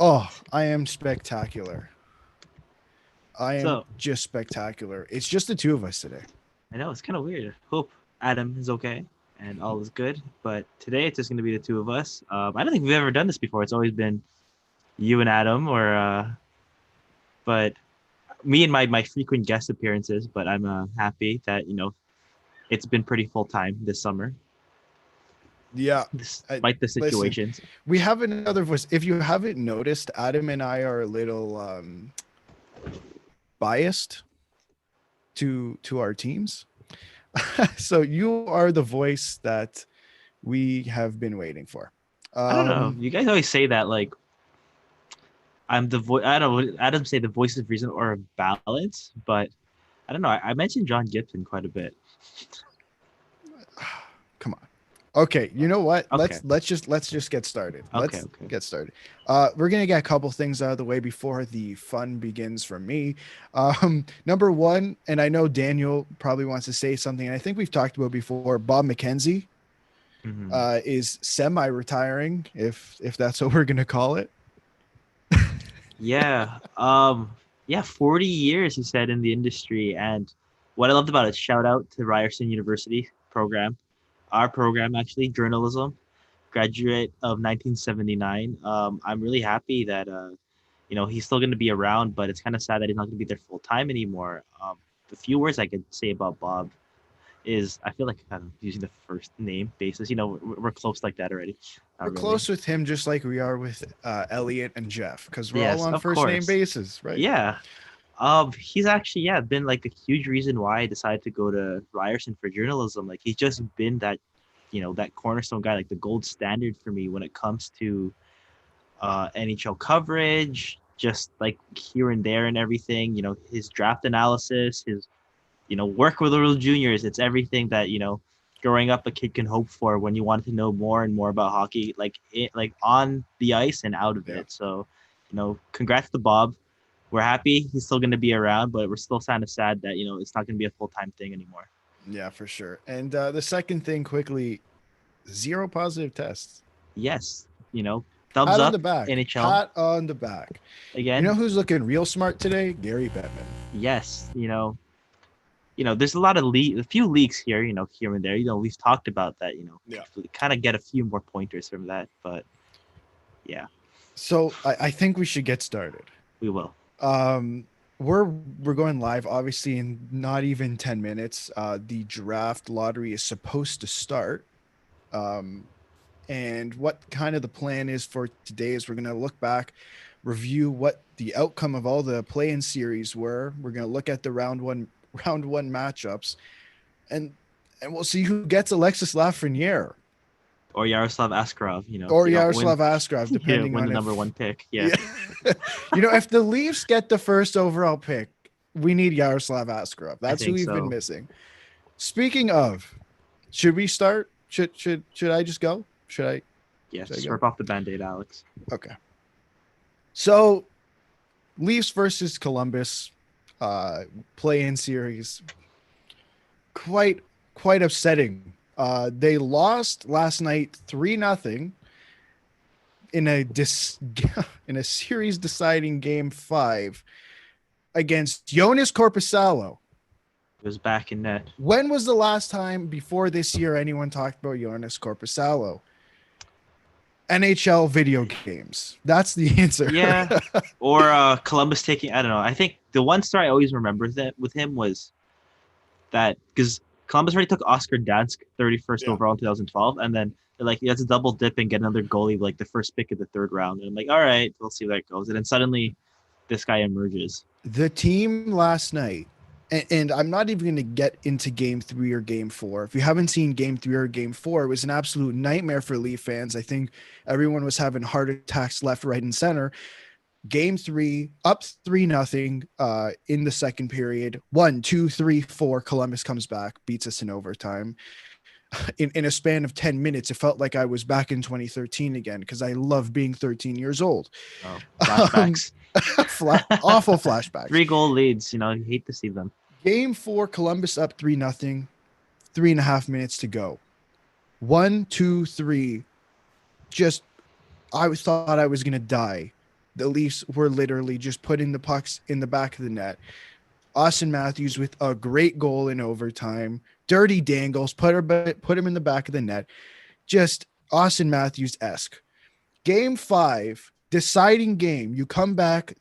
Oh, I am spectacular. I am So just spectacular. It's just the two of us today. I know it's kind of weird. Hope Adam is okay and all is good. But today it's just going to be the two of us. I don't think we've ever done this before. It's always been you and Adam, or but me and my frequent guest appearances. But I'm happy that it's been pretty full time this summer, Yeah. despite the Listen, situations. we have another voice. If you haven't noticed, Adam and I are a little biased to our teams. So you are the voice that we have been waiting for. I don't know. Um, You guys always say that like I'm the voice. I don't know. Adam say the voice of reason or balance, but I don't know. I mentioned John Gibson quite a bit. Come on. Okay, you know what? Okay. Let's just get started. Okay. Let's Okay. get started. We're gonna get a couple things out of the way before the fun begins for me. Number one, and I know Daniel probably wants to say something. And I think we've talked about before. Bob McKenzie Hmm. is semi-retiring, if that's what we're gonna call it. Yeah. Yeah. 40 years he said in the industry, and what I loved about it. Shout out to Ryerson University program, our program actually, journalism, graduate of 1979. I'm really happy that he's still going to be around, but it's kind of sad that he's not going to be there full time anymore. The few words I could say about Bob is I feel like kind of using the first name basis. We're close like that already. We're Not really. close with him, just like we are with Elliot and Jeff, because we're all Yes, on of first name course. basis, right? Yeah. He's actually been like a huge reason why I decided to go to Ryerson for journalism. Like he's just been that cornerstone guy, like the gold standard for me when it comes to NHL coverage, just like here and there and everything. His draft analysis, his work with the little juniors. It's everything that growing up a kid can hope for when you want to know more and more about hockey, like on the ice and out of Yeah. it. So, congrats to Bob. We're happy he's still going to be around, but we're still kind of sad that it's not going to be a full time thing anymore. Yeah, for sure. And the second thing, quickly, zero positive tests. Yes, thumbs Pat on up the back. NHL Pat on the back. You know again. who's looking real smart today? Gary Bettman. Yes, there's a lot of a few leaks here, here and there. We've talked about that. Yeah. Kind of get a few more pointers from that, but yeah, So I think we should get started. we will. Um, we're going live, obviously, in not even 10 minutes. The draft lottery is supposed to start. Um, and what kind of the plan is for today is we're going to look back, review what the outcome of all the play-in series were. We're going to look at the round one matchups, and we'll see who gets Alexis Lafreniere Or Yaroslav Askarov, if or they don't win, Yaroslav Askarov, depending win on the number if one pick. Yeah, yeah. If the Leafs get the first overall pick, we need Yaroslav Askarov. I That's who think we've been so. missing. Speaking of, should we start? Should I just go? Yeah, Should I just go? rip off the band-aid, Alex. Okay. So Leafs versus Columbus, play-in series, quite quite upsetting. They lost last night 3-0 in a in a series deciding game 5 against Jonas Corposalo. It was back in net. When was the last time before this year anyone talked about Jonas Corposalo? NHL video games. That's the answer. Yeah, or Columbus taking. I don't know. I think the one story I always remember that with him was that because Columbus already took Oscar Dansk 31st Yeah. overall in 2012, and then they're like, "Let's double dip and get another goalie like the first pick of the third round." And I'm like, "All right, we'll see where that goes." And then suddenly, this guy emerges. The team last night, and I'm not even going to get into game 3 or game 4. If you haven't seen game 3 or game 4, it was an absolute nightmare for Leaf fans. I think everyone was having heart attacks left, right, and center. Game 3, up 3-0 in the second period. 1, 2, 3, 4. Columbus comes back, beats us in overtime. In a span of 10 minutes, it felt like I was back in 2013 again because I love being 13 years old. Oh, Um, flashbacks. awful flashbacks. 3 goal leads. You hate to see them. Game 4, Columbus up 3-0, 3.5 minutes to go. 1, 2, 3. Just, I thought I was going to die. The Leafs were literally just putting the pucks in the back of the net. Austin Matthews with a great goal in overtime. Dirty dangles, put him in the back of the net. Just Austin Matthews esque. Game 5, deciding game. You come back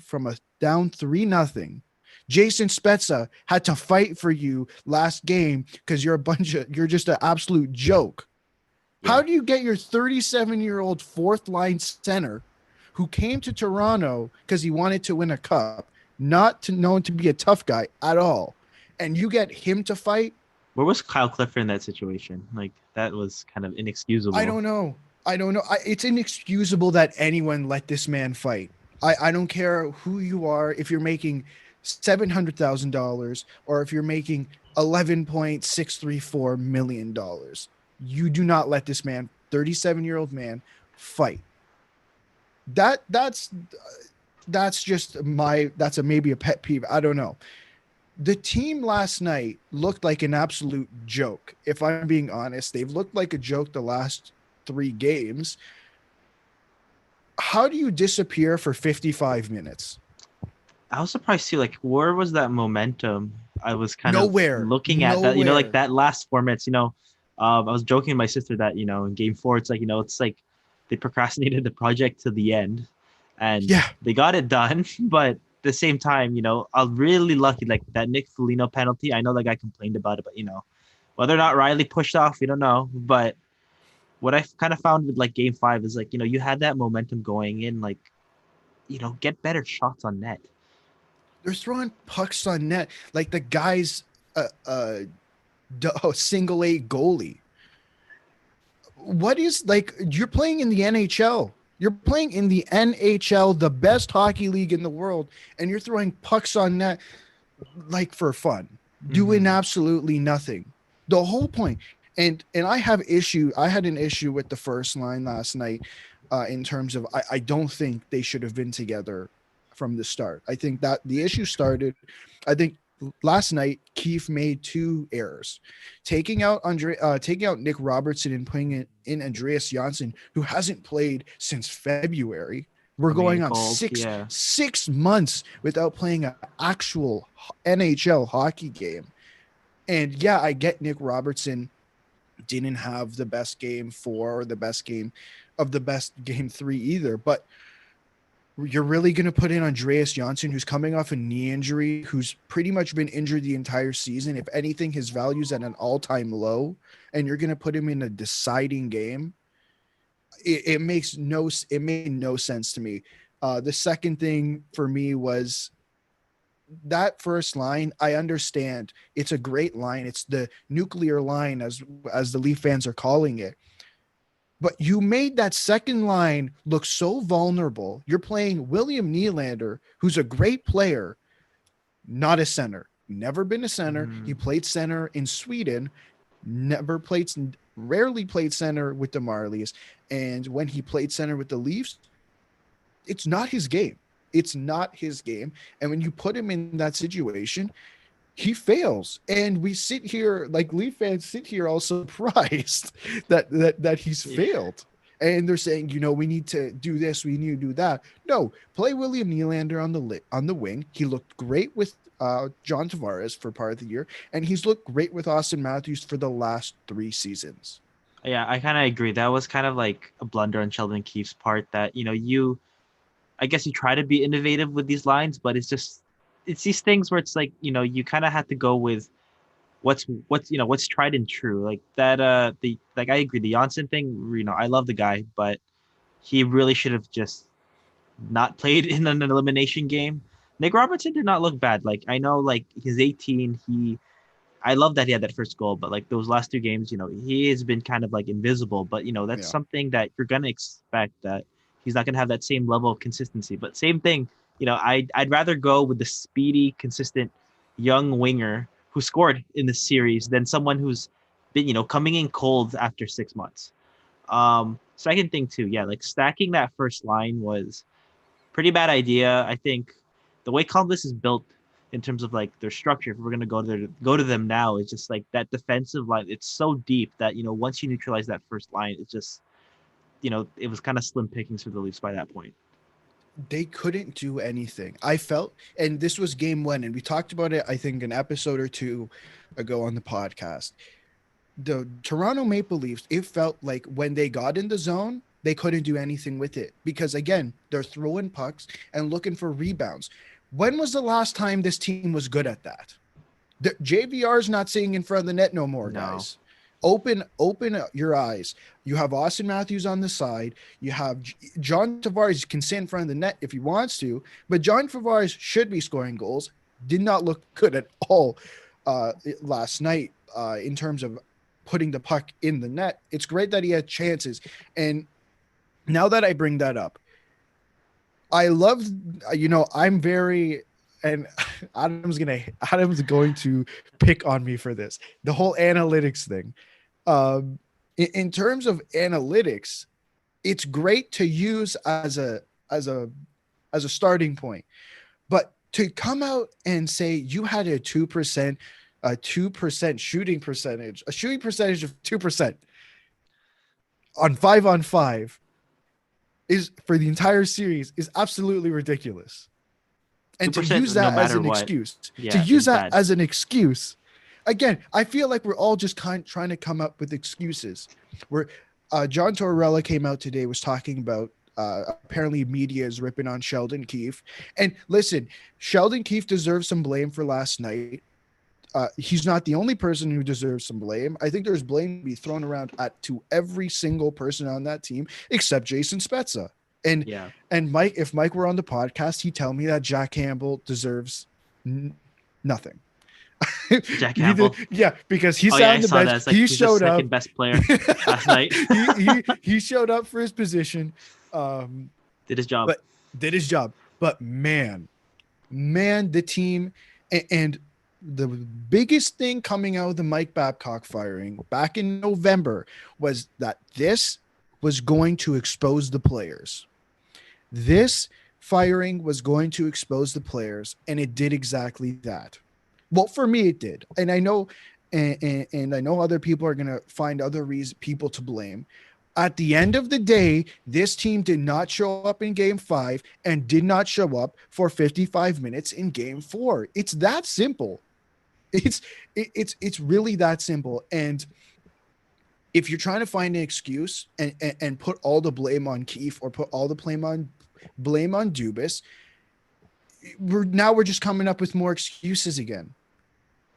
from a down 3-0. Jason Spezza had to fight for you last game because you're just an absolute joke. Yeah. How do you get your 37-year-old fourth line center who came to Toronto because he wanted to win a cup, not to known to be a tough guy at all, and you get him to fight? Where was Kyle Clifford in that situation? Like that was kind of I inexcusable. don't know. I don't know. It's inexcusable that anyone let this man fight. I don't care who you are. If you're making $700,000 or if you're making $11.634 million, you do not let this man, 37-year-old man, fight. That's just that's a maybe a pet peeve. I don't know. The team last night looked like an absolute joke. If I'm being honest, they've looked like a joke the last 3 games. How do you disappear for 55 minutes? I was surprised too. Like, where was that momentum? I was kind of Nowhere. looking at that, like Nowhere. that last 4 minutes. I was joking with my sister that in Game 4, it's like it's like they procrastinated the project to the end, and Yeah. they got it done. But at the same time, I'm really lucky. Like that Nick Foligno penalty. I know that guy complained about it, but whether or not Riley pushed off, we don't know. But what I kind of found with like Game 5 is like you had that momentum going in, like get better shots on net. They're throwing pucks on net like the guy's a single A goalie. What is like you're playing in the NHL? You're playing in the NHL, the best hockey league in the world, and you're throwing pucks on net like for fun, doing Mm-hmm. absolutely nothing. The whole point. And I had an issue with the first line last night, in terms of I don't think they should have been together from the start. I think that the issue started. I think last night Keefe made 2 errors, taking out Nick Robertson and putting in Andreas Janssen, who hasn't played since February. We're Coming in going on cold, six yeah. 6 months without playing an actual NHL hockey game. And yeah, I get Nick Robertson didn't have the best game 4 or the best game of the best game 3 either, but you're really going to put in Andreas Janssen, who's coming off a knee injury, who's pretty much been injured the entire season. If anything, his value's at an all-time low, and you're going to put him in a deciding game. It made no sense to me. The second thing for me was that first line. I understand it's a great line. It's the nuclear line, as the Leaf fans are calling it. But you made that second line look so vulnerable. You're playing William Nylander, who's a great player, not a center. Never been a center. Mm-hmm. He played center in Sweden. Never played, rarely played center with the Marlies. And when he played center with the Leafs, it's not his game. It's not his game. And when you put him in that situation, he fails. And we sit here, like Leaf fans sit here all surprised that he's Yeah. failed. And they're saying, we need to do this, we need to do that. No, play William Nylander on the wing. He looked great with John Tavares for part of the year, and he's looked great with Austin Matthews for the last 3 seasons. Yeah, I kind of agree. That was kind of like a blunder on Sheldon Keefe's part that, I guess you try to be innovative with these lines, but it's these things where it's like, you kind of have to go with what's tried and true. Like that, I agree. The Janssen thing, I love the guy, but he really should have just not played in an elimination game. Nick Robertson did not look bad. Like I know, like he's 18. I love that he had that first goal, but like those last 2 games, he has been kind of like invisible. But that's Yeah. something that you're gonna expect that he's not gonna have that same level of consistency. But same thing, I'd rather go with the speedy, consistent young winger who scored in the series than someone who's been, coming in cold after 6 months. Second thing too, yeah, like stacking that first line was pretty bad idea. I think the way Columbus is built in terms of like their structure, if we're gonna go to them now, it's just like that defensive line. It's so deep that once you neutralize that first line, it's just it was kind of slim pickings for the Leafs by that point. they couldn't do anything. I felt, and this was game one, and we talked about it, I think, an episode or two ago on the podcast. The Toronto Maple Leafs, it felt like when they got in the zone, they couldn't do anything with it because, again, they're throwing pucks and looking for rebounds. When was the last time this team was good at that? The JVR is not sitting in front of the net no more, No. guys. Open your eyes. You have Austin Matthews on the side. You have John Tavares can sit in front of the net if he wants to, but John Tavares should be scoring goals. Did not look good at all last night in terms of putting the puck in the net. It's great that he had chances. And now that I bring that up, I love, I'm very, and Adam's going to pick on me for this. The whole analytics thing. In terms of analytics, it's great to use as a starting point, but to come out and say you had a 2% shooting percentage, a shooting percentage of 2% on 5-on-5 is for the entire series is absolutely ridiculous. And to use that as an excuse, as an excuse, again, I feel like we're all just trying to come up with excuses. Where John Tortorella came out today, was talking about apparently media is ripping on Sheldon Keefe. And listen, Sheldon Keefe deserves some blame for last night. He's not the only person who deserves some blame. I think there's blame to be thrown around to every single person on that team except Jason Spezza. And Mike, if Mike were on the podcast, he'd tell me that Jack Campbell deserves nothing. Jack Campbell, because he sat on the bench. He showed up. Second best player last night. he showed up for his position. Did his job. But man, the team and the biggest thing coming out of the Mike Babcock firing back in November was that this was going to expose the players. This firing was going to expose the players, and it did exactly that. Well, for me, it did. And I know, and I know other people are going to find other people to blame. At the end of the day, this team did not show up in game 5 and did not show up for 55 minutes in game 4. It's that simple. It's really that simple. And if you're trying to find an excuse and put all the blame on Keefe or put all the blame on Dubas, we're just coming up with more excuses again.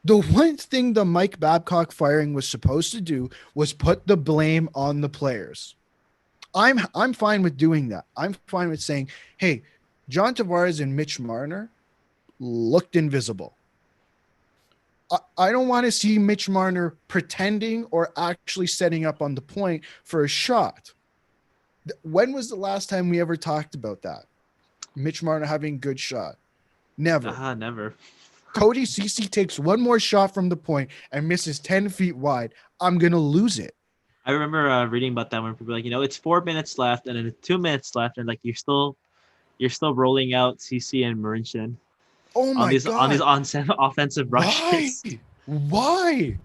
The one thing the Mike Babcock firing was supposed to do was put the blame on the players. I'm fine with doing that. I'm fine with saying, hey, John Tavares and Mitch Marner looked invisible. I don't want to see Mitch Marner pretending or actually setting up on the point for a shot. When was the last time we ever talked about that? Mitch Marner having a good shot? Never. Never. Cody Ceci takes one more shot from the point and misses 10 feet wide. I'm going to lose it. I remember reading about that when people were like, it's 4 minutes left and then 2 minutes left. And like, you're still rolling out Ceci and Marincin. Oh my God. On these offensive rushes. Why?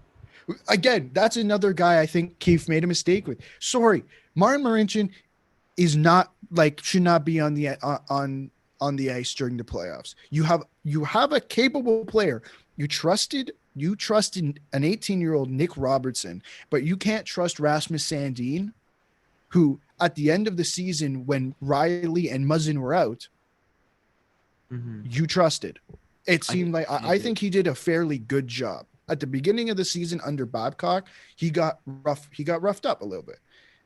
Again, that's another guy I think Keefe made a mistake with. Sorry, Martin Marincin is not should not be on the ice during the playoffs. You have a capable player. You trusted an 18-year-old Nick Robertson, but you can't trust Rasmus Sandin, who at the end of the season when Riley and Muzzin were out, you trusted. It seemed I think he did a fairly good job. At the beginning of the season under Babcock, he got roughed up a little bit.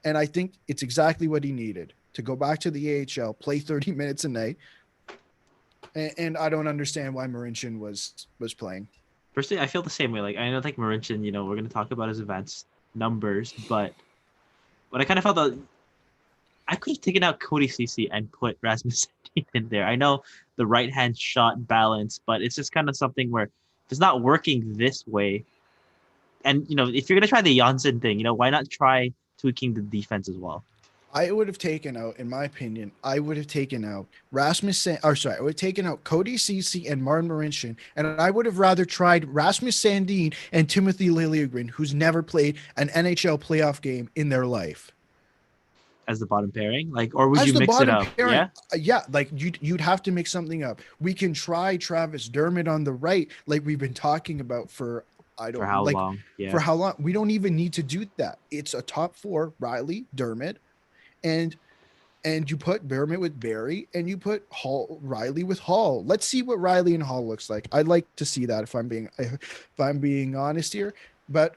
And I think it's exactly what he needed to go back to the AHL, play 30 minutes a night. And I don't understand why Marincin was playing. Personally, I feel the same way. Like, I don't think Marincin, we're going to talk about his advanced numbers, but I kind of felt that I could have taken out Cody Ceci and put Rasmus in there. I know the right-hand shot balance, but it's just kind of something where if it's not working this way, and, if you're going to try the Janssen thing, why not try tweaking the defense as well? I would have taken out, in my opinion, I would have taken out Cody Ceci and Martin Marincin, and I would have rather tried Rasmus Sandin and Timothy Liljegren, who's never played an NHL playoff game in their life. as the bottom pairing? Like, or would As you the mix it bottom up? pairing, Yeah, yeah, like you'd have to make something up. We can try Travis Dermott on the right, like we've been talking about for I for don't how like long? Yeah, for how long. We don't even need to do that. It's a top four: Riley, Dermott, and you put Dermott with Barry, and you put Riley with Hall. Let's see what Riley and Hall looks like. I'd like to see that if I'm being honest here, but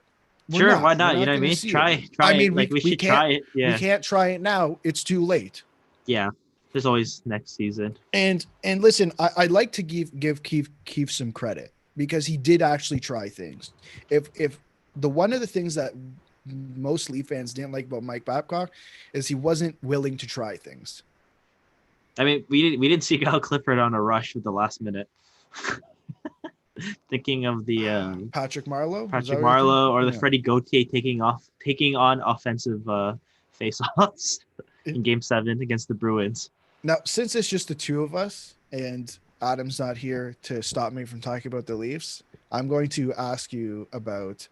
we're sure. not. Why We're not? You not know what I going to mean? see it. Try I it. mean, Like we we should can't try it. we Yeah, can't try it now. It's too late. yeah. There's always next season. And listen, I'd like to give Keith some credit because he did actually try things. If the one of the things that most Leaf fans didn't like about Mike Babcock is he wasn't willing to try things. I mean, we didn't see Kyle Clifford on a rush with the last minute. Thinking of the Patrick Marlowe, is that Patrick what you're thinking? Marleau or the Yeah. Freddie Gauthier taking on offensive face-offs in Game 7 against the Bruins. Now, since it's just the two of us and Adam's not here to stop me from talking about the Leafs, I'm going to ask you about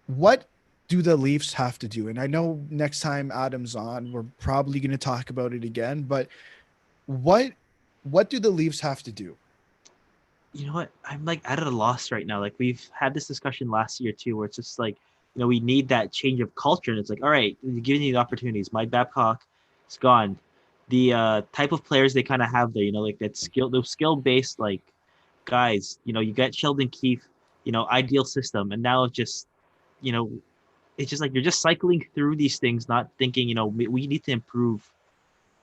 what do the Leafs have to do? And I know next time Adam's on, we're probably going to talk about it again, but what what do the Leafs have to do? You know what? I'm like at a loss right now. Like we've had this discussion last year too, where it's just like, we need that change of culture. And it's like, all right, you're giving you the opportunities. Mike Babcock is gone. The type of players they kind of have there, like that those skill based like guys. You get Sheldon Keefe, ideal system, and now you know, it's just like you're just cycling through these things, not thinking, we need to improve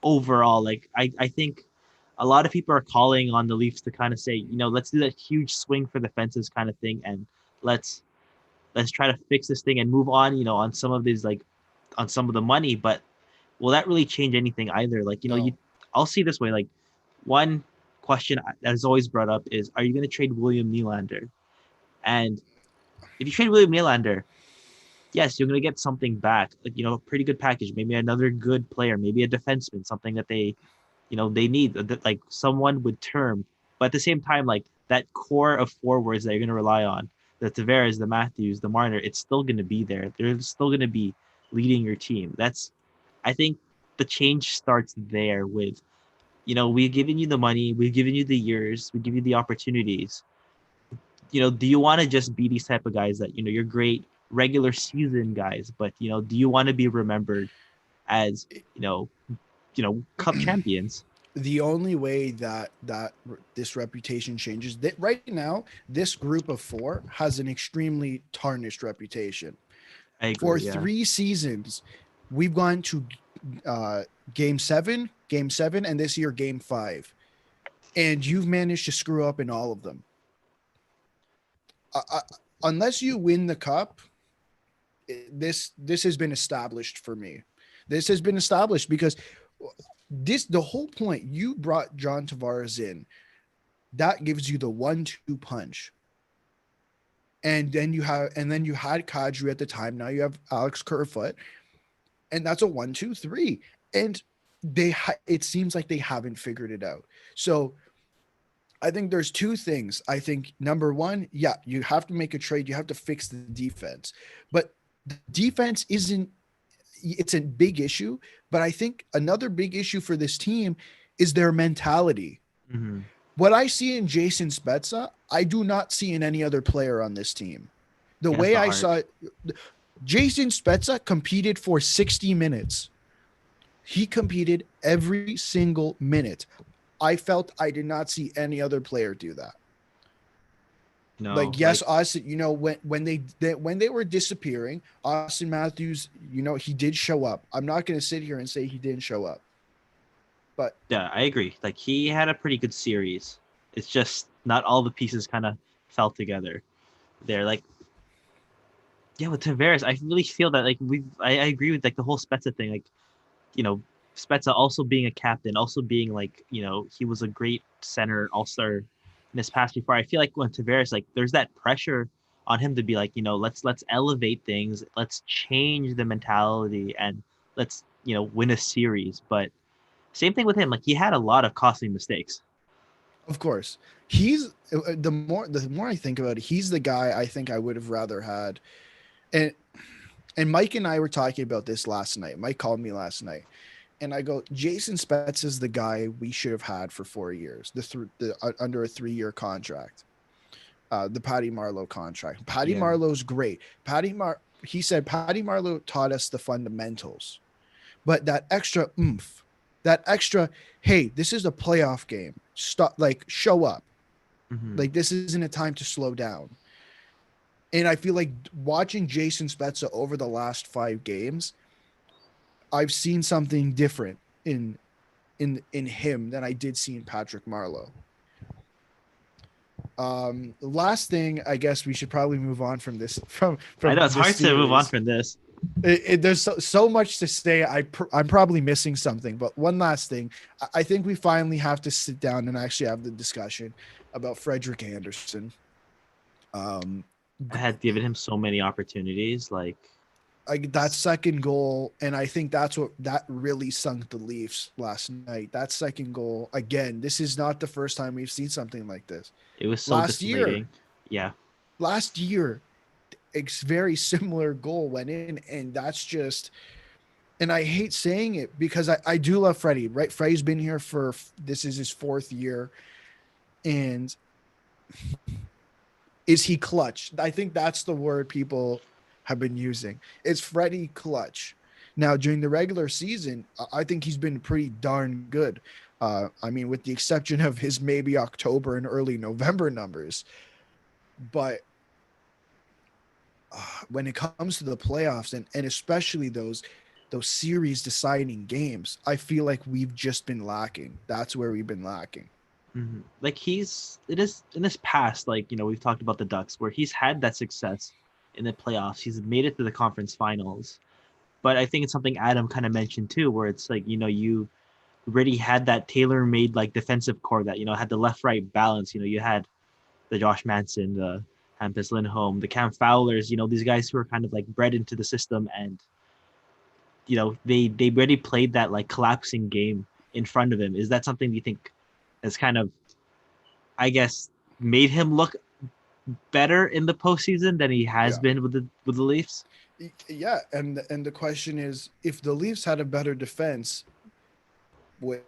overall. Like I think a lot of people are calling on the Leafs to kind of say, let's do that huge swing for the fences kind of thing, and let's let's try to fix this thing and move on, on some of these like on some of the money. But will that really change anything either? Like, No. I'll see this way. Like one question that is always brought up is, are you going to trade William Nylander? And if you trade William Nylander, yes, you're going to get something back, like, a pretty good package, maybe another good player, maybe a defenseman, something that they need, like someone with term. But at the same time, like that core of forwards that you're going to rely on, the Tavares, the Matthews, the Marner, it's still going to be there. They're still going to be leading your team. I think the change starts there with, we've given you the money, we've given you the years, we give you the opportunities. Do you want to just be these type of guys that, you're great regular season guys, but, do you want to be remembered as, cup champions? The only way that this reputation changes that right now this group of four has an extremely tarnished reputation. I For agree. Yeah. 3 seasons, we've gone to uh, game seven, and this year game 5, and you've managed to screw up in all of them. I, unless you win the cup, this has been established for me. This has been established because the whole point you brought John Tavares in, that gives you the 1-2 punch. And then you had Kadri at the time. Now you have Alex Kerfoot, and that's a 1-2-3. And it seems like they haven't figured it out. So I think there's two things. I think number one, yeah, you have to make a trade. You have to fix the defense, but the defense isn't. It's a big issue, but I think another big issue for this team is their mentality. Mm-hmm. What I see in Jason Spezza, I do not see in any other player on this team. The He has way the I heart. saw it, Jason Spezza competed for 60 minutes. He competed every single minute. I felt I did not see any other player do that. No, Like, yes, like Austin, when they were disappearing, Austin Matthews, he did show up. I'm not going to sit here and say he didn't show up, but yeah, I agree. Like he had a pretty good series. It's just not all the pieces kind of fell together there. Like, yeah, with Tavares, I really feel that like I agree with like the whole Spezza thing. Like, you know, Spezza also being a captain, also being like, he was a great center all-star in his past before. I feel like when Tavares, like there's that pressure on him to be like, let's elevate things, let's change the mentality, and let's, win a series. But same thing with him. Like he had a lot of costly mistakes. of course, he's the more I think about it, he's the guy I think I would have rather had. And And Mike and I were talking about this last night. Mike called me last night, and I go, Jason Spetz is the guy we should have had for 4 years, under a 3-year contract, the Patty Marleau contract. Patty Yeah. Marleau's great. He said Patty Marleau taught us the fundamentals, but that extra oomph, that extra, hey, this is a playoff game. Stop, like show up. Hmm. Like this isn't a time to slow down. And I feel like watching Jason Spezza over the last 5 games, I've seen something different in him than I did see in Patrick Marleau. Last thing, I guess we should probably move on from this I from know it's this hard to move on series. from this. There's so much to say. I'm probably missing something, but one last thing, I think we finally have to sit down and actually have the discussion about Frederick Anderson. Um, I had given him so many opportunities. Like, like that second goal, and I think that really sunk the Leafs last night. That second goal again. This is not the first time we've seen something like this. it was so Last year, deflating. Yeah. last year, it's very similar goal went in, and that's just. And I hate saying it because I do love Freddie. Right, Freddie's been here for this is his 4th year, and is he clutch? I think that's the word people have been using. Is Freddie clutch? Now, during the regular season, I think he's been pretty darn good. I mean, with the exception of his maybe October and early November numbers. But when it comes to the playoffs and especially those series deciding games, I feel like we've just been lacking. That's where we've been lacking. Like it is in his past, like, we've talked about the Ducks where he's had that success in the playoffs. He's made it to the conference finals. But I think it's something Adam kind of mentioned too, where it's like, you already had that tailor-made like defensive core that, had the left-right balance. You had the Josh Manson, the Hampus Lindholm, the Cam Fowlers, these guys who are kind of like bred into the system, and they already played that like collapsing game in front of him. Is that something you think has kind of, I guess, made him look better in the postseason than he has Yeah. been with the Leafs? Yeah, and the question is, if the Leafs had a better defense, would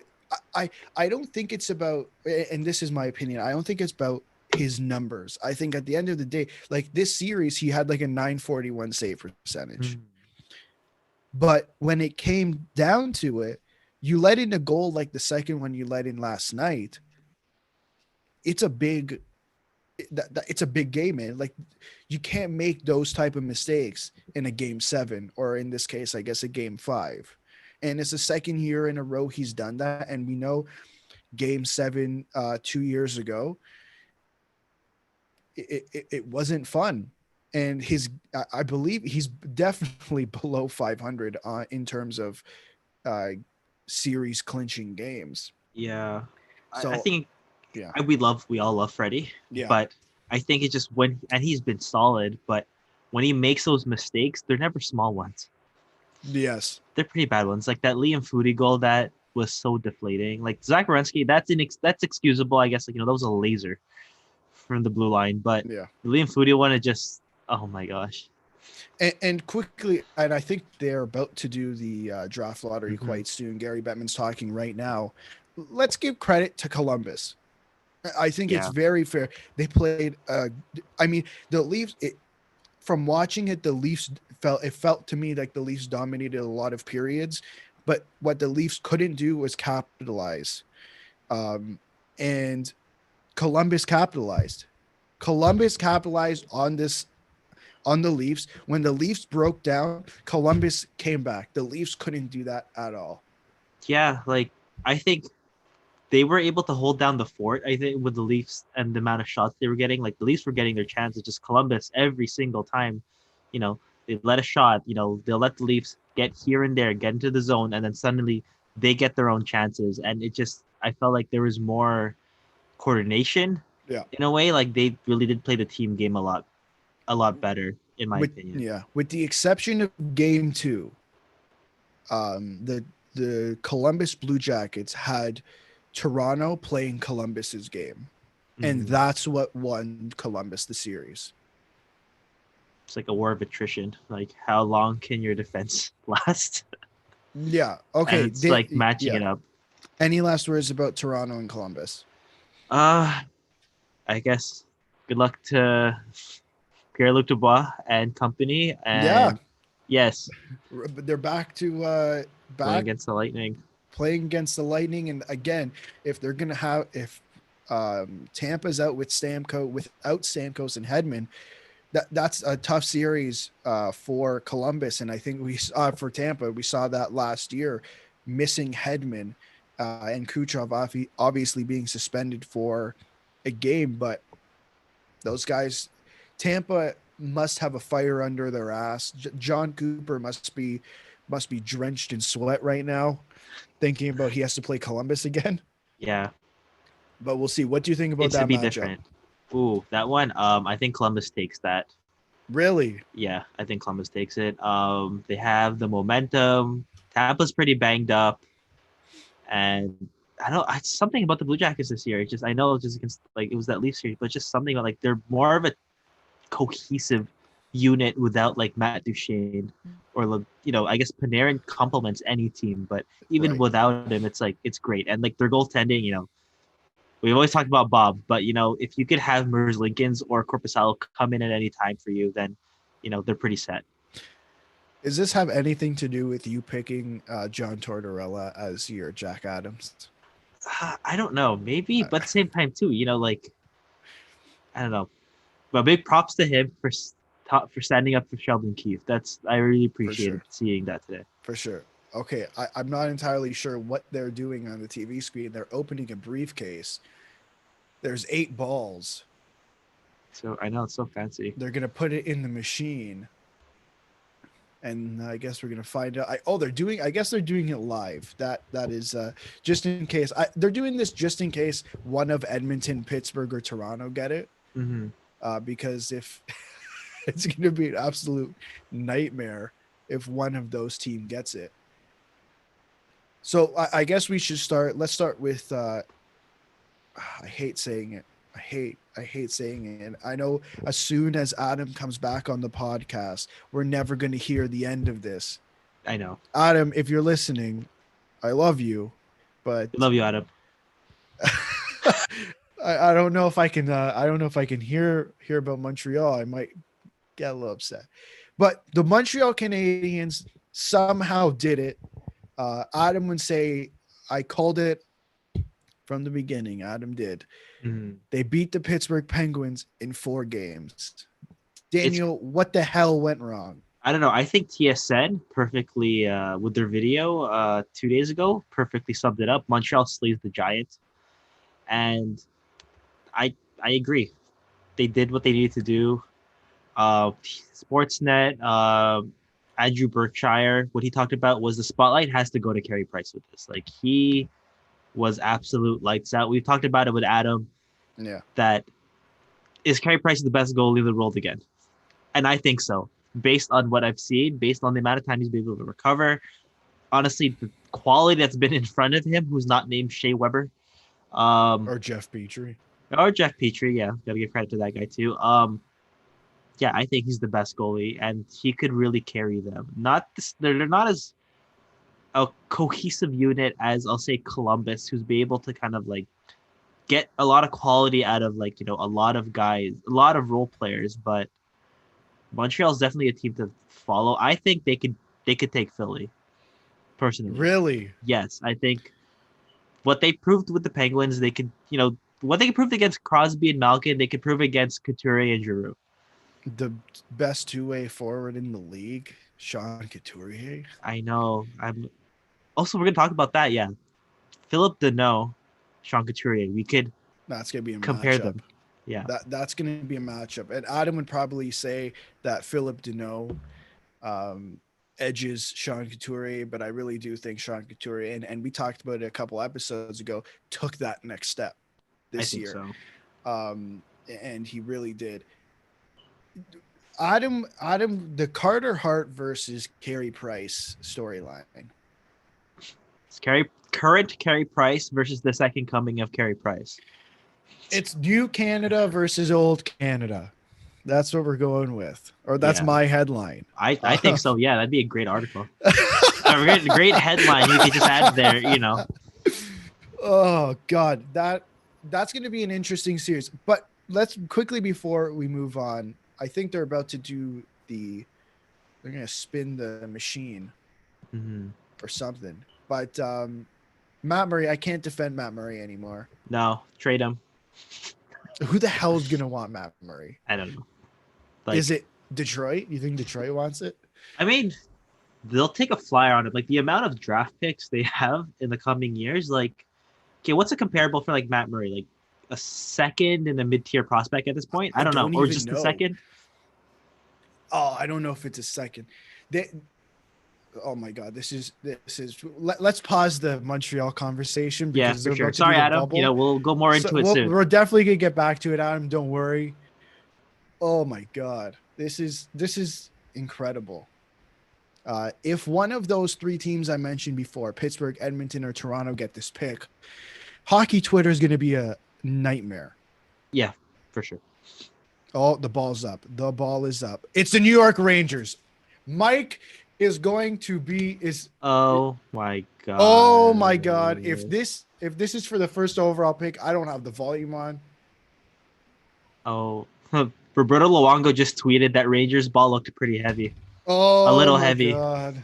I don't think it's about, and this is my opinion, I don't think it's about his numbers. I think at the end of the day, like this series, he had like a 941 save percentage. But when it came down to it, you let in a goal like the second one you let in last night. It's a big it's a big game, man. Like you can't make those type of mistakes in a game 7, or in this case, I guess a game 5. And it's the second year in a row he's done that. And we know game 7 2 years ago, it wasn't fun. And I believe he's definitely below 500 in terms of uh, series clinching games. Yeah, I So think yeah, we all love Freddie, yeah, but I think it's just and he's been solid, but when he makes those mistakes, they're never small ones. yes, They're pretty bad ones. Like that Liam Foudy goal that was so deflating. Like Zach Werenski, that's excusable, I guess. Like, that was a laser from the blue line, but yeah. the Liam Foudy one, it just, oh my gosh. And quickly, and I think they're about to do the draft lottery Mm-hmm. quite soon. Gary Bettman's talking right now. Let's give credit to Columbus. I think it's Yeah. very fair. They played. I mean, the Leafs. From watching it, the Leafs felt to me like the Leafs dominated a lot of periods, but what the Leafs couldn't do was capitalize. And Columbus capitalized. Columbus capitalized on the Leafs. When the Leafs broke down, Columbus came back. The Leafs couldn't do that at all. Yeah, like I think they were able to hold down the fort, I think, with the Leafs and the amount of shots they were getting. Like the Leafs were getting their chances, just Columbus every single time, they let a shot, they'll let the Leafs get here and there, get into the zone, and then suddenly they get their own chances. And it just, I felt like there was more coordination Yeah. in a way. Like they really did play the team game a lot better, in my opinion. With the exception of game 2, the Columbus Blue Jackets had Toronto playing Columbus's game, and Mm-hmm. that's what won Columbus the series. it's like a war of attrition. Like, how long can your defense last? Yeah. And Okay. it's like matching Yeah. it up. Any last words about Toronto and Columbus? Uh, I guess good luck to Pierre-Luc Dubois and company. Yeah. And yes, They're back to going back against the Lightning. playing against the Lightning. And again, if they're gonna have if Tampa's out with without Stamkos and Hedman, that's a tough series for Columbus. And I think we saw for Tampa, we saw that last year, missing Hedman and Kucherov obviously being suspended for a game. But those guys, Tampa must have a fire under their ass. John Cooper must be drenched in sweat right now, thinking about he has to play Columbus again. Yeah, But we'll see. What do you think about it's to that be matchup? different. Ooh, that one. I think Columbus takes that. Really? Yeah, I think Columbus takes it. They have the momentum. Tampa's pretty banged up, and I don't. It's something about the Blue Jackets this year. It's just I know it's just against like it was that Leafs series, but just something about like they're more of a cohesive unit without like Matt Duchene or I guess Panarin complements any team, but even Right. without him, it's like it's great. And like their goaltending, we've always talked about Bob, but if you could have Mers Lincolns or Corpusalo come in at any time for you, then they're pretty set. Does this have anything to do with you picking John Tortorella as your Jack Adams? I don't know, maybe, but at the same time too, like I don't know. But big props to him for standing up for Sheldon Keefe. I really For appreciated sure. seeing that today. For sure. Okay. I'm not entirely sure what they're doing on the TV screen. They're opening a briefcase. There's 8 balls. So I know it's so fancy. They're going to put it in the machine. And I guess we're gonna find out. I guess they're doing it live. That is just in case. They're doing this just in case one of Edmonton, Pittsburgh, or Toronto get it. Mm-hmm. Because if it's gonna be an absolute nightmare if one of those team gets it. So I guess we should start. Let's start with. I hate saying it. I hate saying it. And I know as soon as Adam comes back on the podcast, we're never going to hear the end of this. I know. Adam, if you're listening, I love you, but I love you, Adam. I don't know if I can. I don't know if I can hear about Montreal. I might get a little upset. But the Montreal Canadiens somehow did it. Adam would say I called it from the beginning. Adam did. Mm-hmm. They beat the Pittsburgh Penguins in 4 games. Daniel, what the hell went wrong? I don't know. I think TSN perfectly with their video 2 days ago perfectly summed it up. Montreal slays the Giants, and I agree. They did what they needed to do. Sportsnet, Andrew Berkshire, what he talked about was the spotlight has to go to Carey Price with this. Like he was absolute lights out. We've talked about it with Adam. Yeah. That is Carey Price the best goalie in the world again, and I think so. Based on what I've seen, based on the amount of time he's been able to recover, honestly, the quality that's been in front of him, who's not named Shea Weber, or Jeff Petrie, or Jeff Petrie, yeah, gotta give credit to that guy too. Yeah, I think he's the best goalie, and he could really carry them. They're not as a cohesive unit as I'll say Columbus, who's be able to kind of like get a lot of quality out of like a lot of guys, a lot of role players, but Montreal's definitely a team to follow. I think they could take Philly. Personally. Really? Yes, I think what they proved with the Penguins, they could, what they proved against Crosby and Malkin, they could prove against Couturier and Giroux. The best 2-way forward in the league, Sean Couturier. I know. We're gonna talk about that. Yeah, Philip Deneau, Sean Couturier. We could. That's gonna be a compare matchup. them. Yeah, that's gonna be a matchup. And Adam would probably say that Philip Deneau edges Sean Couturier, but I really do think Sean Couturier, and we talked about it a couple episodes ago, took that next step this year. So. And he really did. Adam, the Carter Hart versus Carey Price storyline. It's current Carey Price versus the second coming of Carey Price. It's new Canada versus old Canada. That's what we're going with, or that's Yeah, my headline. I think so. Yeah, that'd be a great article. A great headline you could just add there. Oh God, that's going to be an interesting series. But let's quickly before we move on. I think they're about to do they're going to spin the machine Mhm. or something. But Matt Murray, I can't defend Matt Murray anymore. No, trade him. Who the hell is going to want Matt Murray? I don't know. Is Like, it Detroit? You think Detroit wants it? I mean, they'll take a flyer on it. Like the amount of draft picks they have in the coming years. Like, okay, what's a comparable for like Matt Murray? Like a second and a mid tier prospect at this point? I I don't know, don't or even just a know. second. Oh, I don't know if it's a second. They, oh my God, let's pause the Montreal conversation Yeah, because for they're sure. about to do Sorry, the Adam. bubble. We'll go more So into it soon. we're definitely gonna get back to it, Adam. Don't worry. Oh my God, this is incredible. If one of those three teams I mentioned before, Pittsburgh, Edmonton, or Toronto, get this pick, hockey Twitter is gonna be a nightmare. Yeah, for sure. Oh, the ball's up. The ball is up. It's the New York Rangers. Mike is going to be is Oh my oh my God. god. If this is for the first overall pick, I don't have the volume on. Oh, Roberto Luongo just tweeted that Rangers ball looked pretty heavy, a Oh little my heavy. God.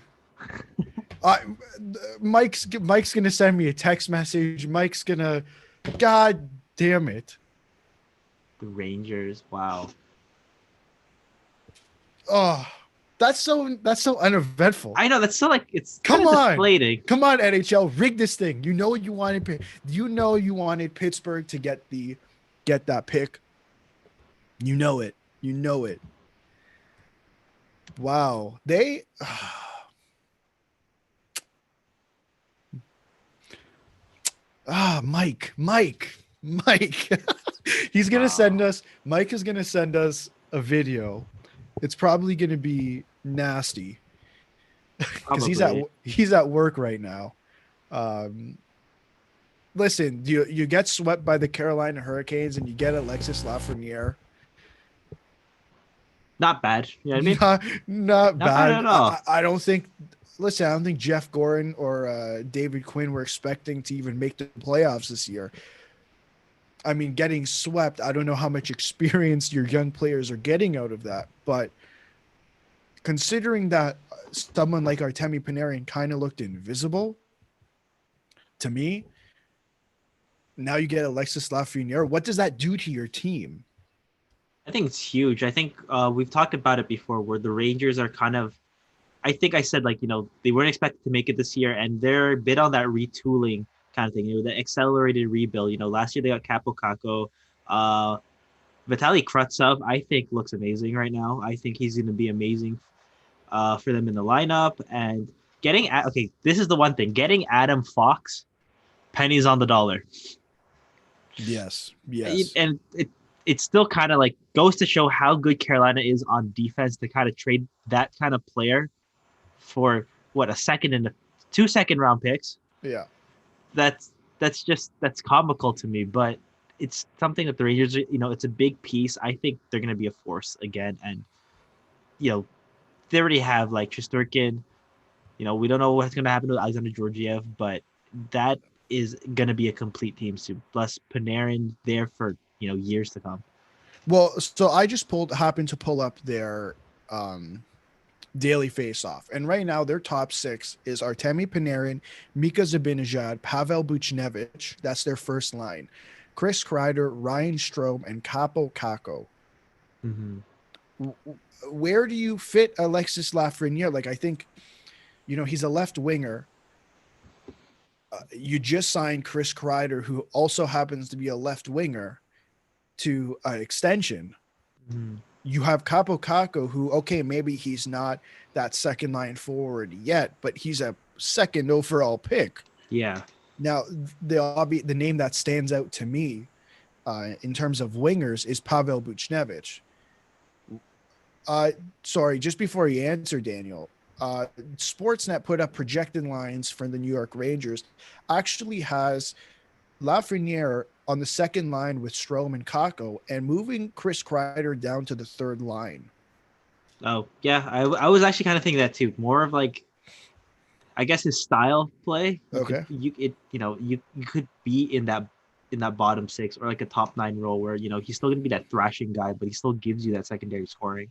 Uh, Mike's gonna send me a text message. Mike's gonna God damn it. The Rangers. Wow. Oh, that's so uneventful. I know that's so like it's kind Come of on. deflating. Come on, NHL, rig this thing. You wanted Pittsburgh to get that pick. You know it. You know it. Wow. They Mike. He's gonna send Wow. us. Mike is gonna send us a video. It's probably gonna be nasty because Probably. he's at work right now. Um, listen, you get swept by the Carolina Hurricanes and you get Alexis Lafreniere. Not bad. You know what I mean? Not Not bad bad. at all. I don't think. Listen, I don't think Jeff Gorin or David Quinn were expecting to even make the playoffs this year. I mean, getting swept. I don't know how much experience your young players are getting out of that, but considering that someone like Artemi Panarin kind of looked invisible to me, now you get Alexis Lafreniere. What does that do to your team? I think it's huge. I think we've talked about it before where the Rangers are kind of I think I said like, they weren't expected to make it this year and they're a bit on that retooling kind of thing, the accelerated rebuild. Last year they got Capo Caco. Vitaly Krutsov, I think looks amazing right now. I think he's going to be amazing for them in the lineup and okay, this is the one thing, getting Adam Fox, pennies on the dollar. Yes, yes, And it's still kind of like goes to show how good Carolina is on defense to kind of trade that kind of player for what a second and 2 second round picks. yeah. That's comical to me, but it's something that the Rangers, it's a big piece. I think they're going to be a force again, and they already have like Shesterkin. We don't know what's going to happen to Alexander Georgiev, but that is going to be a complete team soon. Plus Panarin there for years to come. Well, so I just happened to pull up their daily face-off, and right now their top six is Artemi Panarin, Mika Zibanejad, Pavel Buchnevich. That's their first line. Chris Kreider, Ryan Strome, and Capo Caco. Mm-hmm. Where do you fit Alexis Lafreniere? Like, I think, he's a left winger. You just signed Chris Kreider, who also happens to be a left winger, to an extension. Mm-hmm. You have Capo Caco, who, okay, maybe he's not that second line forward yet, but he's a second overall pick. Yeah. Now, the name that stands out to me in terms of wingers is Pavel Buchnevich. Sorry, just before you answer, Daniel, Sportsnet put up projected lines for the New York Rangers. Actually has Lafreniere on the second line with Strome and Kako and moving Chris Kreider down to the third line. Oh yeah, I was actually kind of thinking that too. More of like, I guess his style of play. Okay. You could be in that bottom six or like a top nine role where he's still gonna be that thrashing guy, but he still gives you that secondary scoring.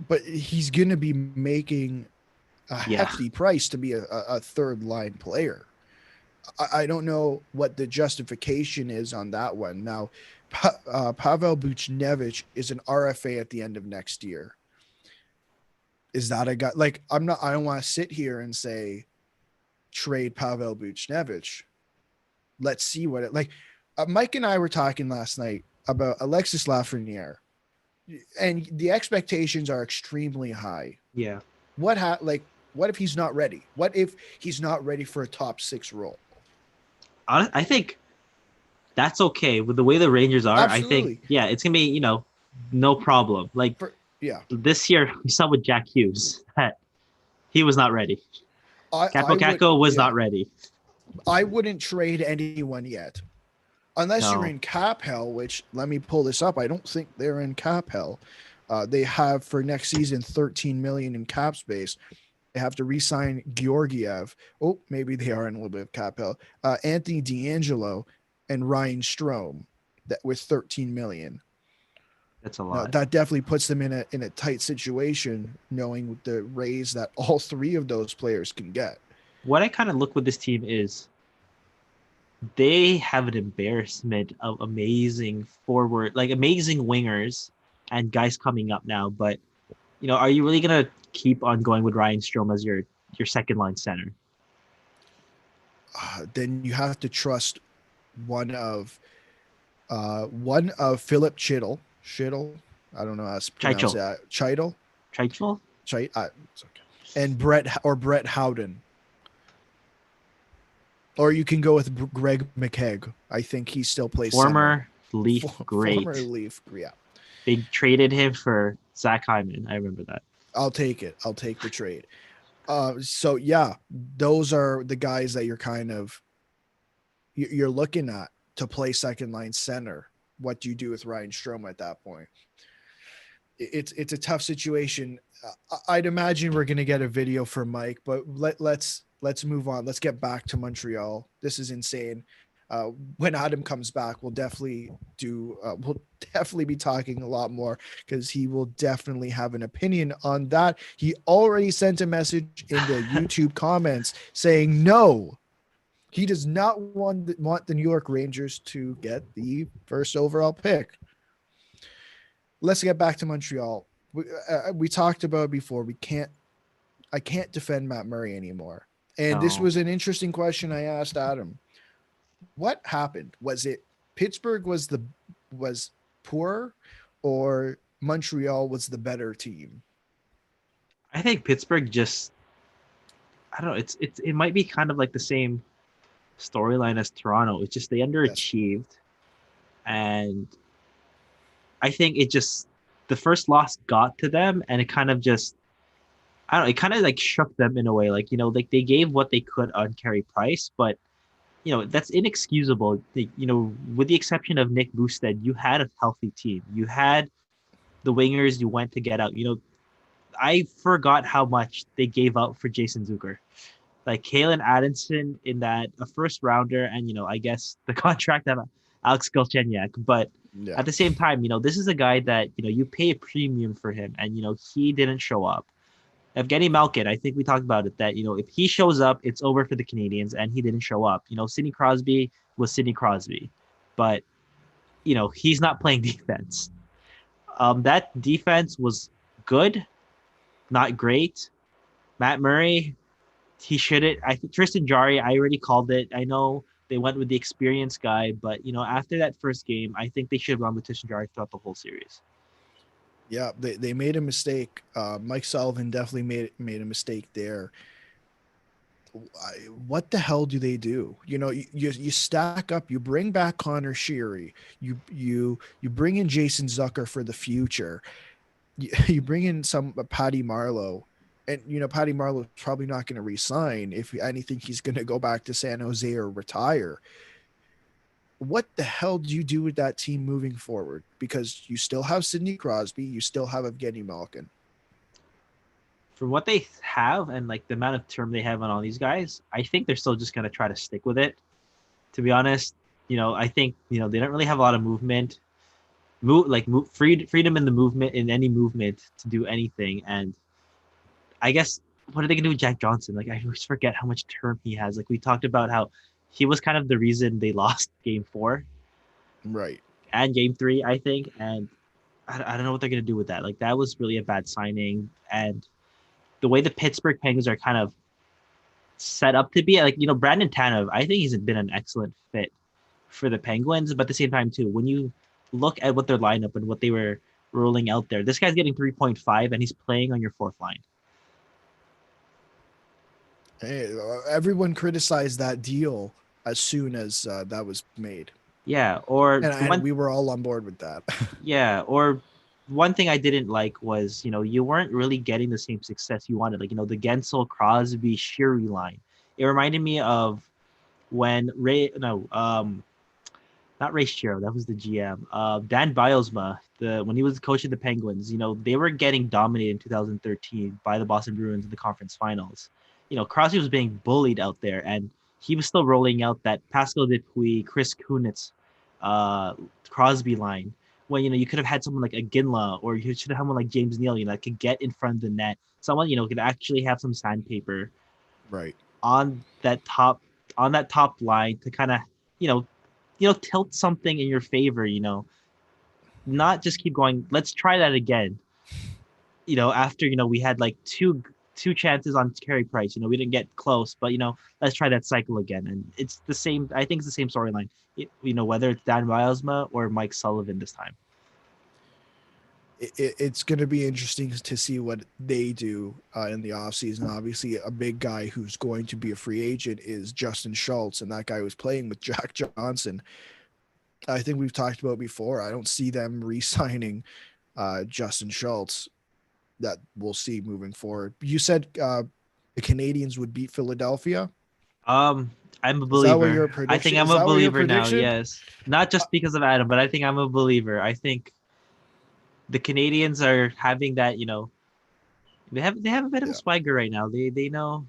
But he's going to be making a Yeah, hefty price to be a third line player. I don't know what the justification is on that one. Now, Pavel Buchnevich is an RFA at the end of next year. Is that a guy? Like, I don't want to sit here and say trade Pavel Buchnevich. Let's see what it like. Mike and I were talking last night about Alexis Lafreniere, and the expectations are extremely high. yeah. What if he's not ready? What if he's not ready for a top six role? I think that's okay with the way the Rangers are. I think Absolutely. yeah, it's gonna be no problem. Like Yeah. this year, we saw with Jack Hughes that he was not ready. I Capo would, Caco was yeah, not ready. I wouldn't trade anyone yet. Unless you're No, in cap hell, which let me pull this up. I don't think they're in cap hell. They have for next season 13 million in cap space. They have to re-sign Georgiev. Oh, maybe they are in a little bit of cap hell. Anthony D'Angelo and Ryan Strome that with 13 million. that's a Now lot. that definitely puts them in a tight situation, knowing the raise that all three of those players can get. What I kind of look with this team is they have an embarrassment of amazing wingers and guys coming up now. But are you really gonna keep on going with Ryan Strome as your second line center? Then you have to trust one of Philip Chittle. Chittle. I don't know how to pronounce Chaichel, that. Chittle. Chaichel, It's okay. And Brett Howden. Or you can go with Greg McKegg. I think he still plays center. former Leaf Former great. Leaf. Yeah. They traded him for Zach Hyman. I remember that. I'll take it. I'll take the trade. So yeah, those are the guys that you're looking at to play second line center. What do you do with Ryan Strome at that point? It's a tough situation. I'd imagine we're gonna get a video for Mike, but let's move on. Let's get back to Montreal. This is insane. When Adam comes back, we'll definitely be talking a lot more because he will definitely have an opinion on that. He already sent a message in the YouTube comments saying no. He does not want the New York Rangers to get the first overall pick. Let's get back to Montreal. We talked about it before. I can't defend Matt Murray anymore. And this No, was an interesting question I asked Adam. What happened? Was it Pittsburgh was poor, or Montreal was the better team? I think Pittsburgh just I don't know. It might be kind of like the same storyline as Toronto. It's just they Yes. underachieved, and I think it just the first loss got to them, and it kind of just I don't know. It kind of like shook them in a way. Like like they gave what they could on Carey Price, but that's inexcusable. With the exception of Nick Boustead, you had a healthy team. You had the wingers you went to get out. I forgot how much they gave out for Jason Zucker. Like Kalen Addison in that a first rounder, and I guess the contract of Alex Galchenyuk. But Yeah. at the same time, this is a guy that you pay a premium for him, and he didn't show up. Evgeny Malkin, I think we talked about it that if he shows up, it's over for the Canadians, and he didn't show up. Sidney Crosby was Sidney Crosby, but he's not playing defense. That defense was good, not great. Matt Murray, he shouldn't. I think Tristan Jarry, I already called it. I know they went with the experienced guy, but after that first game, I think they should have gone with Tristan Jarry throughout the whole series. Yeah, they made a mistake. Mike Sullivan definitely made a mistake there. What the hell do they do? You stack up, you bring back Connor Sheary, you bring in Jason Zucker for the future. You bring in some Patty Marlowe, and Patty Marlowe is probably not going to resign. If anything, he's going to go back to San Jose or retire. what the hell do you do with that team moving forward? Because you still have Sidney Crosby, you still have Evgeny Malkin. For what they have and like the amount of term they have on all these guys, I think they're still just gonna try to stick with it. To be honest, I think they don't really have a lot of movement, freedom in the movement in any movement to do anything. And I guess what are they gonna do with Jack Johnson? Like I always forget how much term he has. Like we talked about how he was kind of the reason they lost Game 4 Right. and Game 3, I think. And I don't know what they're gonna do with that. Like that was really a bad signing. And the way the Pittsburgh Penguins are kind of set up to be, like Brandon Tanev, I think he's been an excellent fit for the Penguins. But at the same time, too, when you look at what their lineup and what they were rolling out there, this guy's getting 3.5 and he's playing on your fourth line. Hey, everyone criticized that deal as soon as that was made. Yeah, or And we were all on board with that. yeah, or one thing I didn't like was, you weren't really getting the same success you wanted. Like, the Gensel, Crosby, Sheary line. It reminded me of when not Ray Shero, that was the GM. Dan Bilesma, when he was coaching the Penguins, they were getting dominated in 2013 by the Boston Bruins in the conference finals. Crosby was being bullied out there, and he was still rolling out that Pascal Dupuis, Chris Kunitz, Crosby line. When you could have had someone like a Ginla, or you should have someone like James Neal, that could get in front of the net. Someone could actually have some sandpaper, Right. on that top line to kind of tilt something in your favor. Not just keep going. Let's try that again. After we had like two chances on Carey Price. We didn't get close, but let's try that cycle again. And it's the same. I think it's the same storyline. Whether it's Dan Bilesma or Mike Sullivan this time. It's going to be interesting to see what they do in the offseason. Obviously, a big guy who's going to be a free agent is Justin Schultz, and that guy was playing with Jack Johnson. I think we've talked about before. I don't see them re-signing Justin Schultz. That we'll see moving forward. You said the Canadians would beat Philadelphia. I'm a believer. Is that what your prediction? I think I'm a believer now. Yes, not just because of Adam, but I think I'm a believer. I think the Canadians are having that. They have a bit of a swagger right now. They know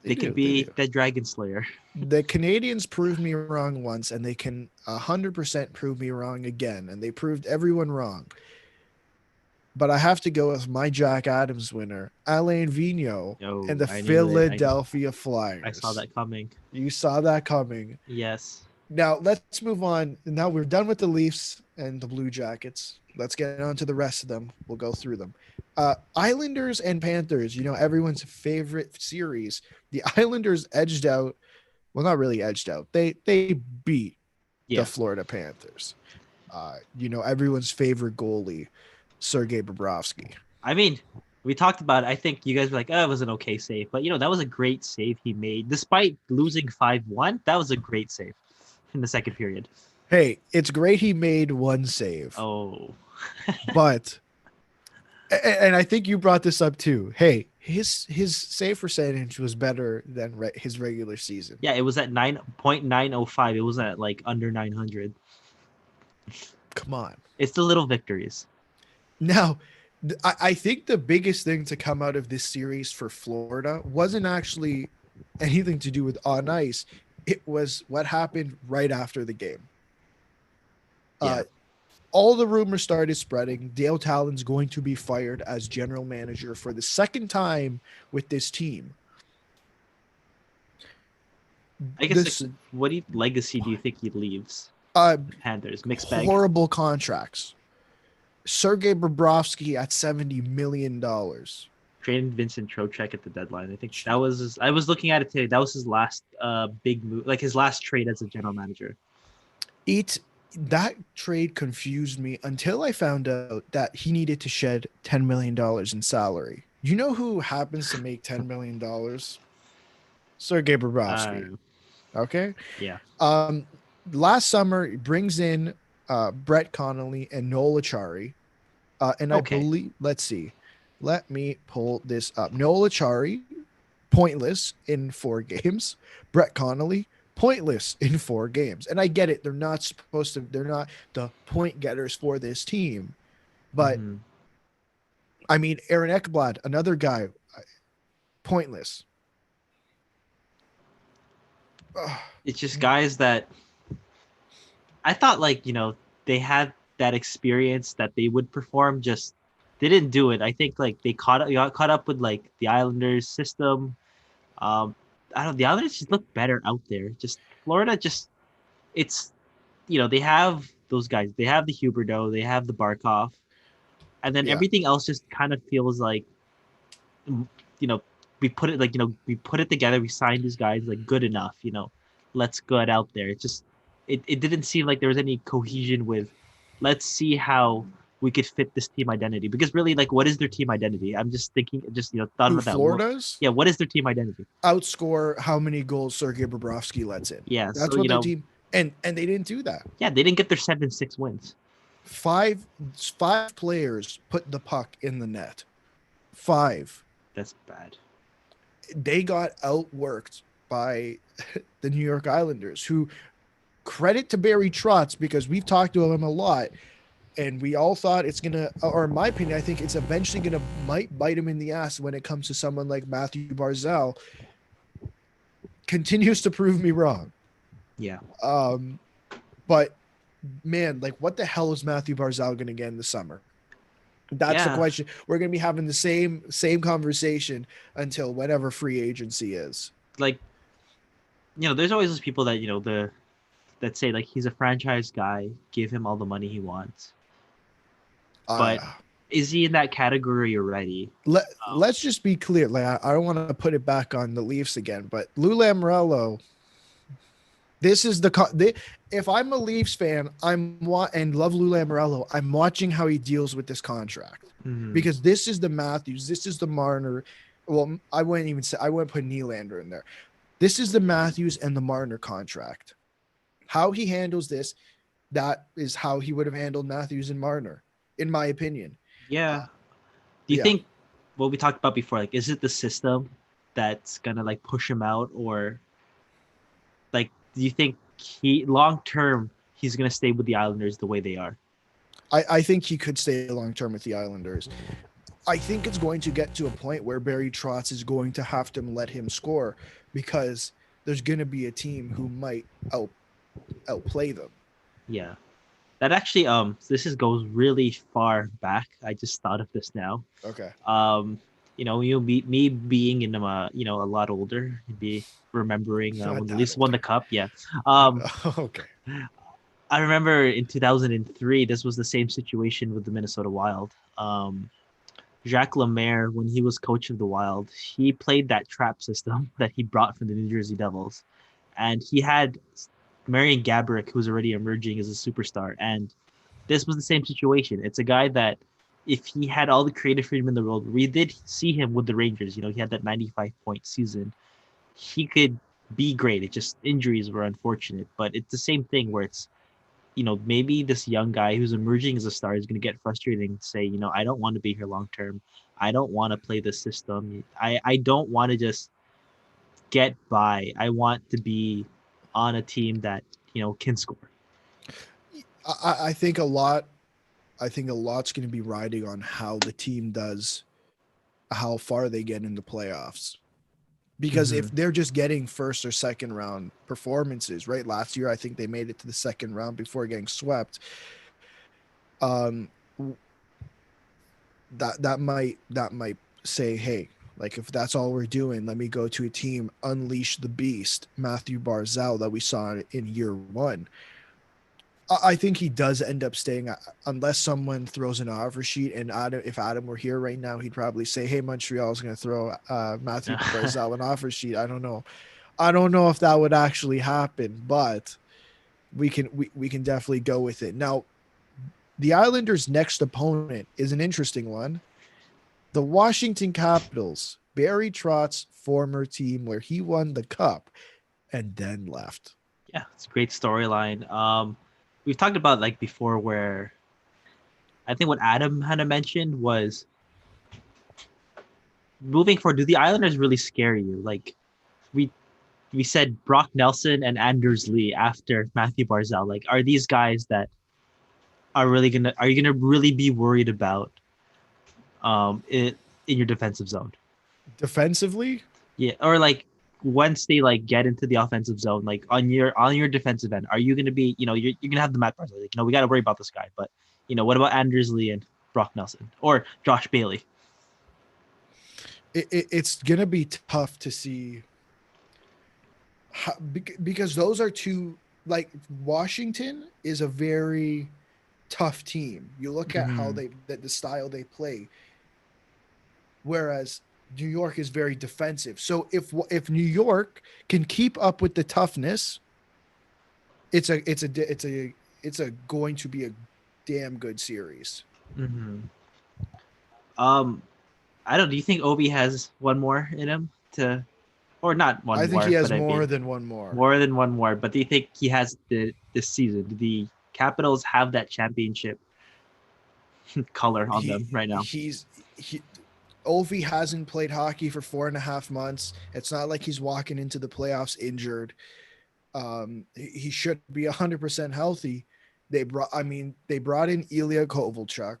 they could be that Dragon Slayer. The Canadians proved me wrong once, and they can 100% prove me wrong again, and they proved everyone wrong. But I have to go with my Jack Adams winner, Alain Vigneault, and the Philadelphia Flyers. I saw that coming. You saw that coming. Yes. Now let's move on. Now we're done with the Leafs and the Blue Jackets. Let's get on to the rest of them. We'll go through them. Islanders and Panthers, everyone's favorite series. The Islanders edged out. Well, not really edged out. They beat the Florida Panthers. Everyone's favorite goalie, Sergei Bobrovsky. I mean, we talked about it. I think you guys were like, it was an okay save. But, that was a great save he made. Despite losing 5-1, that was a great save in the second period. Hey, it's great he made one save. Oh. But, and I think you brought this up too. Hey, his save percentage was better than his regular season. Yeah, it was at 9.905. It was at like under 900. Come on. It's the little victories. Now, I think the biggest thing to come out of this series for Florida wasn't actually anything to do with on ice. It was what happened right after the game. All the rumors started spreading. Dale Talon's going to be fired as general manager for the second time with this team. I guess what legacy do you think he leaves? Panthers, mixed bag. Horrible contracts. Sergei Bobrovsky at $70 million. Traded Vincent Trocheck at the deadline. I think that was I was looking at it today. That was his last big move, like his last trade as a general manager. That trade confused me until I found out that he needed to shed $10 million in salary. You know who happens to make $10 million? Sergei Bobrovsky. Okay. Yeah. Last summer, he brings in Brett Connolly and Noel Acciari. I believe, let's see. Let me pull this up. Noel Acciari, pointless in 4 games. Brett Connolly, pointless in 4 games. And I get it. They're not the point getters for this team. But Mm-hmm. I mean, Aaron Ekblad, another guy, pointless. Ugh. It's just guys that I thought like, they had that experience that they would perform, just they didn't do it. I think like they got caught up with like the Islanders system. Um I don't know, the Islanders just look better out there. Just Florida just it's they have those guys. They have the Huberdeau, they have the Barkov, and then Yeah. everything else just kind of feels like you know, we put it together, we signed these guys like good enough, let's get out there. It didn't seem like there was any cohesion with let's see how we could fit this team identity. Because really, like, what is their team identity? I'm just thinking, thought Who about that. Well, Florida's yeah, what is their team identity? outscore how many goals Sergei Bobrovsky lets in. Yeah, That's so what their team and they didn't do that. yeah, they didn't get their 7-6 wins. Five players put the puck in the net. 5. That's bad. They got outworked by the New York Islanders, who, credit to Barry Trotz, because we've talked to him a lot, and we all thought it's gonna, or in my opinion, I think it's eventually gonna might bite him in the ass when it comes to someone like Matthew Barzal. Continues to prove me wrong. Yeah. But man, like, what the hell is Matthew Barzal gonna get in the summer? That's the question. We're gonna be having the same conversation until whatever free agency is. Like, there's always those people that that say like he's a franchise guy, give him all the money he wants. But is he in that category already? Let's just be clear. Like, I don't want to put it back on the Leafs again, but Lou Lamoriello. This is if I'm a Leafs fan, and love Lou Lamoriello, I'm watching how he deals with this contract, because this is the Matthews, this is the Marner. Well, I wouldn't put Nylander in there. This is the Matthews and the Marner contract. How he handles this, that is how he would have handled Matthews and Marner, in my opinion. Yeah. Do you think what we talked about before, like, is it the system that's gonna like push him out, or like, do you think long term he's gonna stay with the Islanders the way they are? I think he could stay long term with the Islanders. I think it's going to get to a point where Barry Trotz is going to have to let him score, because there's going to be a team who might outplay them. Yeah. That actually goes really far back. I just thought of this now. Okay. Me being in a lot older, be remembering when the Leafs won the cup. Yeah. Okay. I remember in 2003, this was the same situation with the Minnesota Wild. Jacques Lemaire, when he was coach of the Wild, he played that trap system that he brought from the New Jersey Devils, and he had Marian Gaborik, who's already emerging as a superstar. And this was the same situation. It's a guy that, if he had all the creative freedom in the world, we did see him with the Rangers. He had that 95-point season. He could be great. It just, injuries were unfortunate. But it's the same thing where it's, maybe this young guy who's emerging as a star is going to get frustrated and say, I don't want to be here long term. I don't want to play this system. I don't want to just get by. I want to be on a team that can score. I think a lot's going to be riding on how the team does, how far they get in the playoffs. Because if they're just getting first or second round performances, right? Last year, I think they made it to the second round before getting swept. That might say, hey, like, if that's all we're doing, let me go to a team, unleash the beast, Matthew Barzal, that we saw in year 1. I think he does end up staying, unless someone throws an offer sheet. And if Adam were here right now, he'd probably say, hey, Montreal is going to throw Matthew Barzal an offer sheet. I don't know if that would actually happen, but we can definitely go with it. Now, the Islanders' next opponent is an interesting one. The Washington Capitals, Barry Trotz's former team, where he won the cup and then left. Yeah, it's a great storyline. We've talked about, like, before, where I think what Adam had mentioned was moving forward. Do the Islanders really scare you? Like, we we said Brock Nelson and Anders Lee after Matthew Barzal. Like, are these guys that are you gonna really be worried about it in your defensive zone? Defensively, Yeah, or like once they like get into the offensive zone, like on your defensive end, are you gonna be, you're gonna have the Matt Barzal, like, we got to worry about this guy, but what about Anders Lee and Brock Nelson or Josh Bailey? it's gonna be tough to see how, because those are two, like Washington is a very tough team. You look at how Mm-hmm. the style they play, whereas New York is very defensive. So if New York can keep up with the toughness, it's a going to be a damn good series. Mm-hmm. Um, I don't. Do you think Obi has one more in him to, or not one I think he more, has but I more mean than one more. more than one more? But do you think he has this season? Do the Capitals have that championship color on them He right now? he's he Ovi hasn't played hockey for 4.5 months. It's not like he's walking into the playoffs injured. He should be 100% healthy. They brought in Ilya Kovalchuk.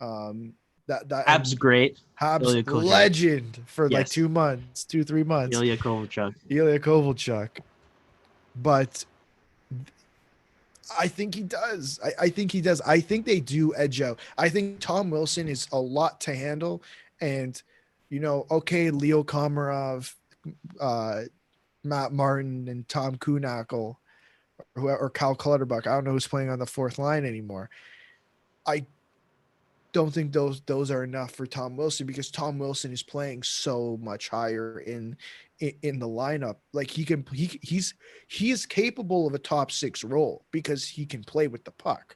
Um, that Habs and great. Habs Ilya Kovalchuk. legend for like Yes, 2 months, 3 months. Ilya Kovalchuk. Ilya Kovalchuk, but I think he does. I think he does. I think they do edge out. I think Tom Wilson is a lot to handle, and okay, Leo Komarov, uh, Matt Martin, and Tom Kuhnackel, or Cal Clutterbuck. I don't know who's playing on the fourth line anymore. I don't think those are enough for Tom Wilson, because Tom Wilson is playing so much higher in the lineup. Like he is capable of a top six role because he can play with the puck.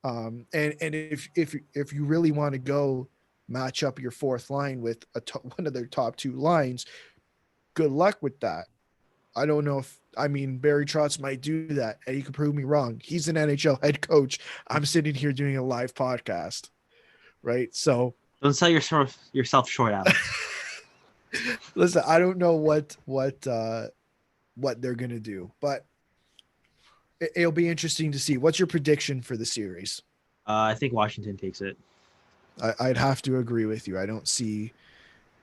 And if you really want to go match up your fourth line with one of their top two lines, good luck with that. I don't know if I mean Barry Trotz might do that, and he could prove me wrong. He's an NHL head coach. I'm sitting here doing a live podcast, right? So Don't sell yourself short, Alex. listen, I don't know what they're gonna do, but it'll be interesting to see. What's your prediction for the series? I think Washington takes it. I'd have to agree with you. I don't see.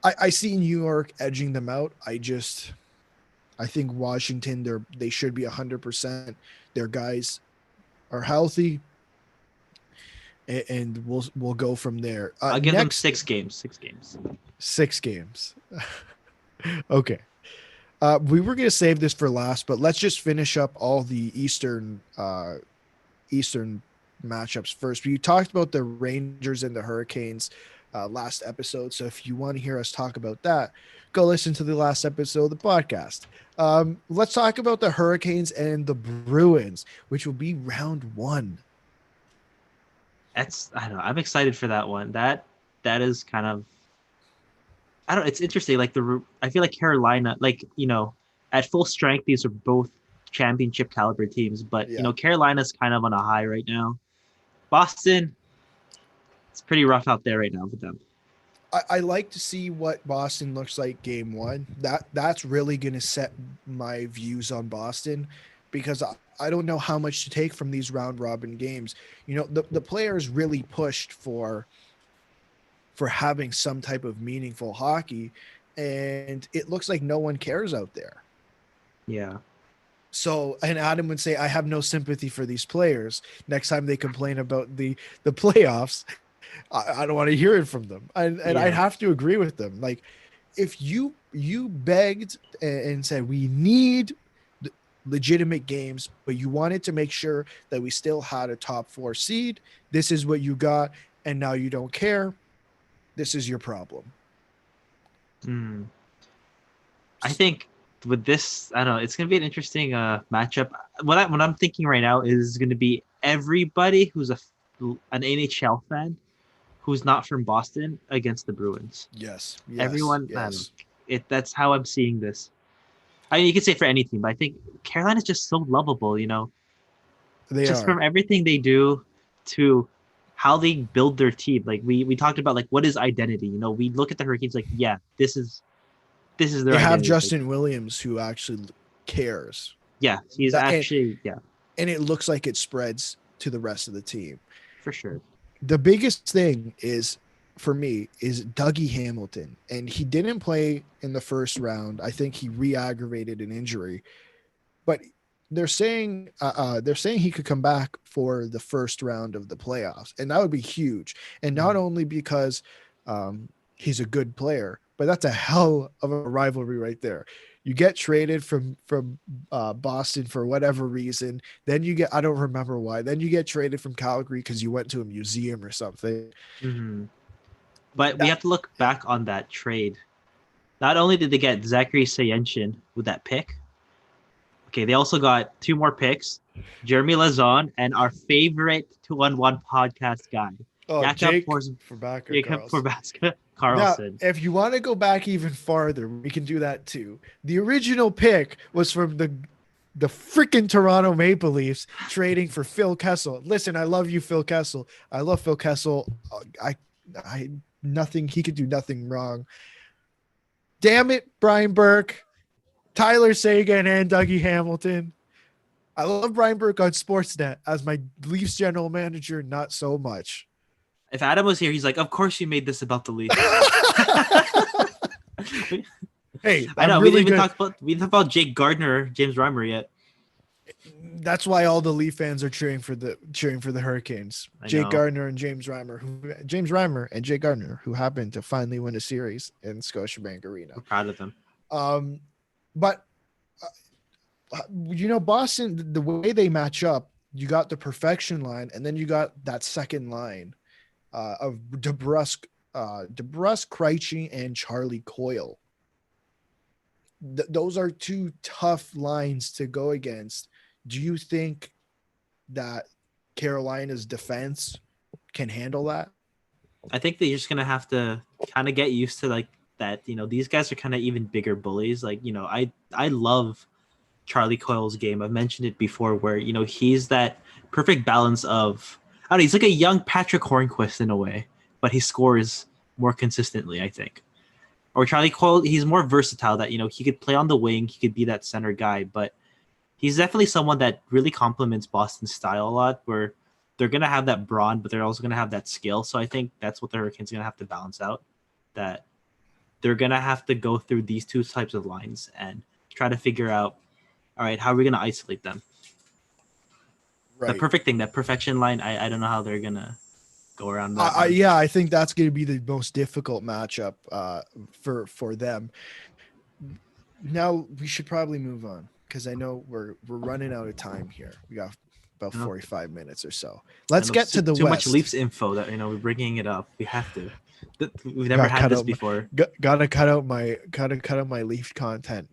I see New York edging them out. I think Washington, they should be 100%. Their guys are healthy, and we'll go from there. I'll give them Next, 6 games. 6 games. 6 games. Okay. We were gonna save this for last, but let's just finish up all the Eastern matchups first. We talked about the Rangers and the Hurricanes last episode, so if you want to hear us talk about that, go listen to the last episode of the podcast. Let's talk about the Hurricanes and the Bruins, which will be round one. I don't know. I'm excited for that one. That is kind of, I don't. It's interesting. Like I feel like Carolina, like at full strength, these are both championship caliber teams. But Yeah. Carolina's kind of on a high right now. Boston, it's pretty rough out there right now with them. I like to see what Boston looks like game one. That's really going to set my views on Boston, because I don't know how much to take from these round robin games. The players really pushed for having some type of meaningful hockey, and it looks like no one cares out there. Yeah. So, and Adam would say, I have no sympathy for these players. Next time they complain about the playoffs, I don't want to hear it from them. And I'd Yeah. have to agree with them. Like, if you begged and said we need legitimate games, but you wanted to make sure that we still had a top 4 seed, this is what you got, and now you don't care. This is your problem. Hmm. I think with this, I don't know. It's gonna be an interesting matchup. What I'm thinking right now is going to be everybody who's an NHL fan who's not from Boston against the Bruins. Yes. Everyone, I don't know. Yes. That's how I'm seeing this. I mean, you could say for any team, but I think Carolina's just so lovable. They Just are. from everything they do to how they build their team. Like we talked about, like, what is identity? We look at the Hurricanes like, yeah, this is this is their They have identity. Justin Williams who actually cares. Yeah, he's That, actually and it looks like it spreads to the rest of the team. for sure. The biggest thing is for me is Dougie Hamilton, and he didn't play in the first round. I think he re-aggravated an injury, but they're saying he could come back for the first round of the playoffs, and that would be huge. And not only because he's a good player, but that's a hell of a rivalry right there. You get traded from Boston for whatever reason, then you get, I don't remember why. Then you get traded from Calgary because you went to a museum or something. Mm-hmm. But we That have to look back on that trade. Not only did they get Zachary Sayenshin with that pick, okay, they also got two more picks, Jeremy Lazon and our favorite 2-on-1 podcast guy, oh Jakob Jake for backer Jacob Carlson. Forbaska Now, Carlson. if you want to go back even farther, we can do that too. The original pick was from the freaking Toronto Maple Leafs trading for Phil Kessel. Listen, I love you, Phil Kessel. I love Phil Kessel. I nothing, he could do nothing wrong. Damn it, Brian Burke, Tyler Seguin, and Dougie Hamilton. I love Brian Burke on Sportsnet as my Leafs general manager, not so much. If Adam was here, he's like, "Of course you made this about the Leafs." Hey, I know I'm we really didn't even good. we didn't talk about Jake Gardner, James Reimer yet. That's why all the Leaf fans are cheering for the Hurricanes. I Jake know. Gardner and James Reimer and Jake Gardner, who happened to finally win a series in Scotiabank Arena. We're proud of them. But Boston, the way they match up, you got the perfection line, and then you got that second line of DeBrusk, Krejci, and Charlie Coyle. Those are two tough lines to go against. Do you think that Carolina's defense can handle that? I think they're just gonna have to kind of get used to like that. These guys are kind of even bigger bullies. Like, I love Charlie Coyle's game. I've mentioned it before, where he's that perfect balance of, I don't know, he's like a young Patrick Hornquist in a way, but he scores more consistently, I think. Or Charlie Coyle, he's more versatile. That he could play on the wing, he could be that center guy, but he's definitely someone that really complements Boston's style a lot, where they're going to have that brawn, but they're also going to have that skill. So I think that's what the Hurricanes are going to have to balance out, that they're going to have to go through these two types of lines and try to figure out, all right, how are we going to isolate them? Right. The perfect thing, that perfection line, I don't know how they're going to go around that. Yeah, I think that's going to be the most difficult matchup for them. Now we should probably move on, because I know we're running out of time here. We got about 45 minutes or so. Let's get to the too West. Much Leafs info that we're bringing it up. We have to. We've never had this before. Gotta cut out my Leaf content.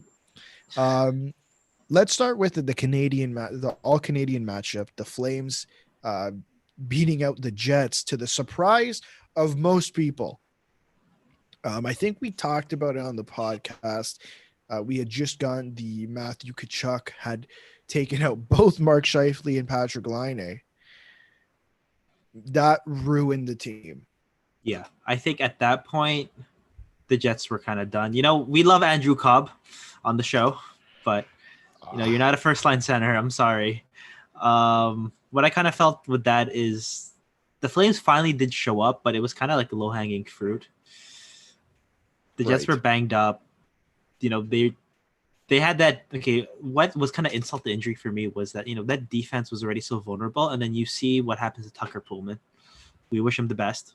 Let's start with the all Canadian matchup. The Flames beating out the Jets to the surprise of most people. I think we talked about it on the podcast. We had just gotten the Matthew Tkachuk had taken out both Mark Scheifele and Patrick Laine. That ruined the team. Yeah, I think at that point, the Jets were kind of done. We love Andrew Cobb on the show, but you're not a first-line center. I'm sorry. What I kind of felt with that is the Flames finally did show up, but it was kind of like a low-hanging fruit. The Jets were banged up. They had that. Okay, what was kind of insult to injury for me was that that defense was already so vulnerable, and then you see what happens to Tucker Pullman. We wish him the best,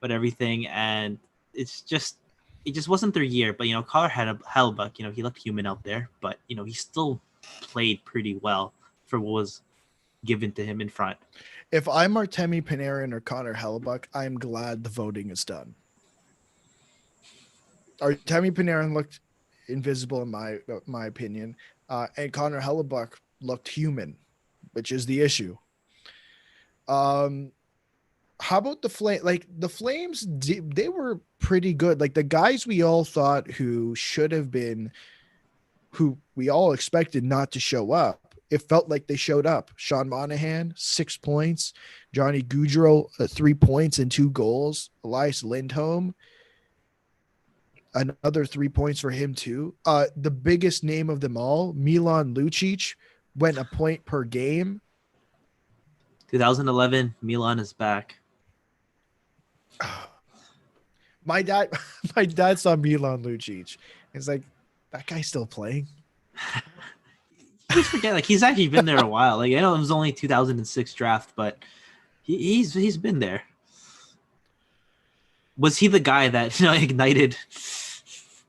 but everything, and it just wasn't their year. But Connor Hellebuyck, he looked human out there, but he still played pretty well for what was given to him in front. If I'm Artemi Panarin or Connor Hellebuyck, I'm glad the voting is done. Artemi Panarin looked invisible in my opinion, and Connor Hellebuyck looked human, which is the issue. How about the Flames? Like the Flames, they were pretty good. Like the guys we all thought who should have been, who we all expected not to show up, it felt like they showed up. Sean Monahan, 6 points. Johnny Gaudreau, 3 points and 2 goals. Elias Lindholm. Another 3 points for him too. The biggest name of them all, Milan Lucic, went a point per game. 2011, Milan is back. My dad, my dad saw Milan Lucic. He's like, that guy's still playing. You just forget, like he's actually been there a while. Like I know it was only 2006 draft, but he's been there. Was he the guy that ignited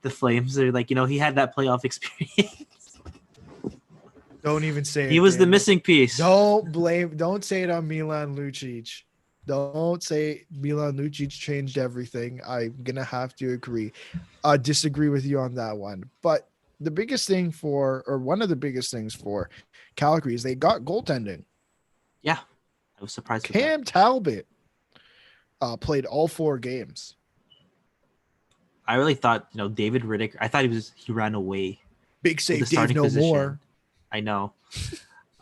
the Flames? Or like he had that playoff experience. Don't even say it. He was the Daniel. missing piece. Don't say it on Milan Lucic. Don't say Milan Lucic changed everything. I'm gonna have to disagree with you on that one. But the biggest thing one of the biggest things for Calgary is they got goaltending. Yeah, I was surprised. Cam Talbot played all 4 games. I really thought, David Riddick. I thought he ran away. Big save, Dave. No more. I know.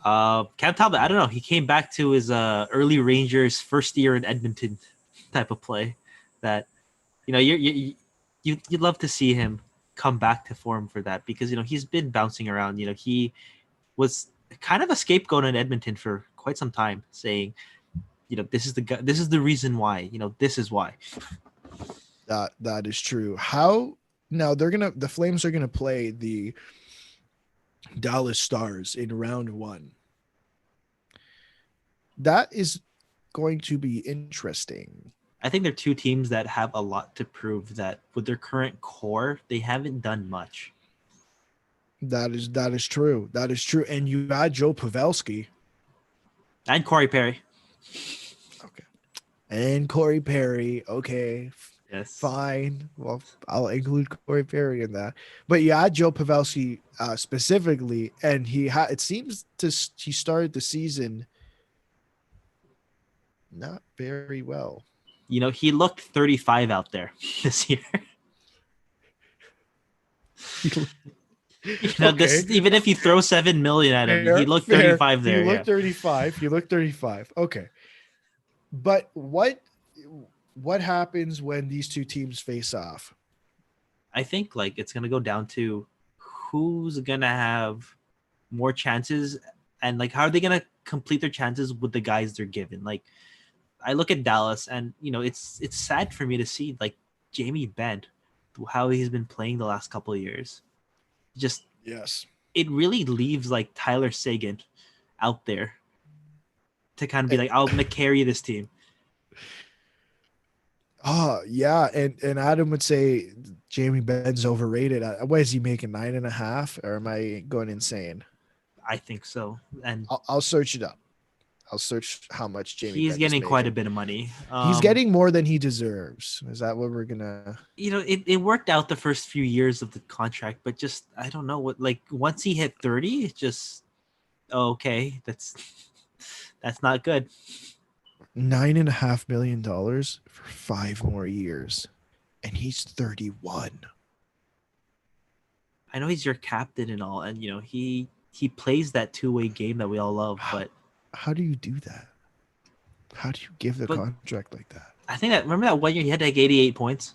Cam Talbot, I don't know. He came back to his early Rangers first year in Edmonton type of play. That you'd love to see him come back to form for that because he's been bouncing around. He was kind of a scapegoat in Edmonton for quite some time, saying, this is the reason why. This is why. That is true. How now the Flames are gonna play the Dallas Stars in round 1. That is going to be interesting. I think they're 2 teams that have a lot to prove that with their current core, they haven't done much. That is true. That is true. And you add Joe Pavelski. And Corey Perry. Okay. And Corey Perry. Okay. Yes. Fine. Well, I'll include Corey Perry in that. But you add Joe Pavelski specifically, and he started the season not very well. He looked 35 out there this year. Even if you throw $7 million at him, he looked 35 there. He looked 35. He looked 35. Okay. But what happens when these 2 teams face off? I think it's gonna go down to who's gonna have more chances and how are they gonna complete their chances with the guys they're given. I look at Dallas and it's sad for me to see Jamie Benn, how he's been playing the last couple of years. Just yes, it really leaves Tyler Seguin out there to kind of be I'm gonna carry this team. Oh yeah, and Adam would say Jamie Benn's overrated. What is he making, 9.5? Or am I going insane? I think so, and I'll search it up. I'll search how much Jamie. He's getting quite a bit of money. He's getting more than he deserves. Is that what we're gonna? It worked out the first few years of the contract, but just I don't know what. Once he hit 30, it just okay. That's not good. $9.5 million for 5 more years, and he's 31. I know he's your captain and all, and he plays that 2-way game that we all love. But how do you do that? How do you give the contract like that? I think remember that 1 year he had 88 points.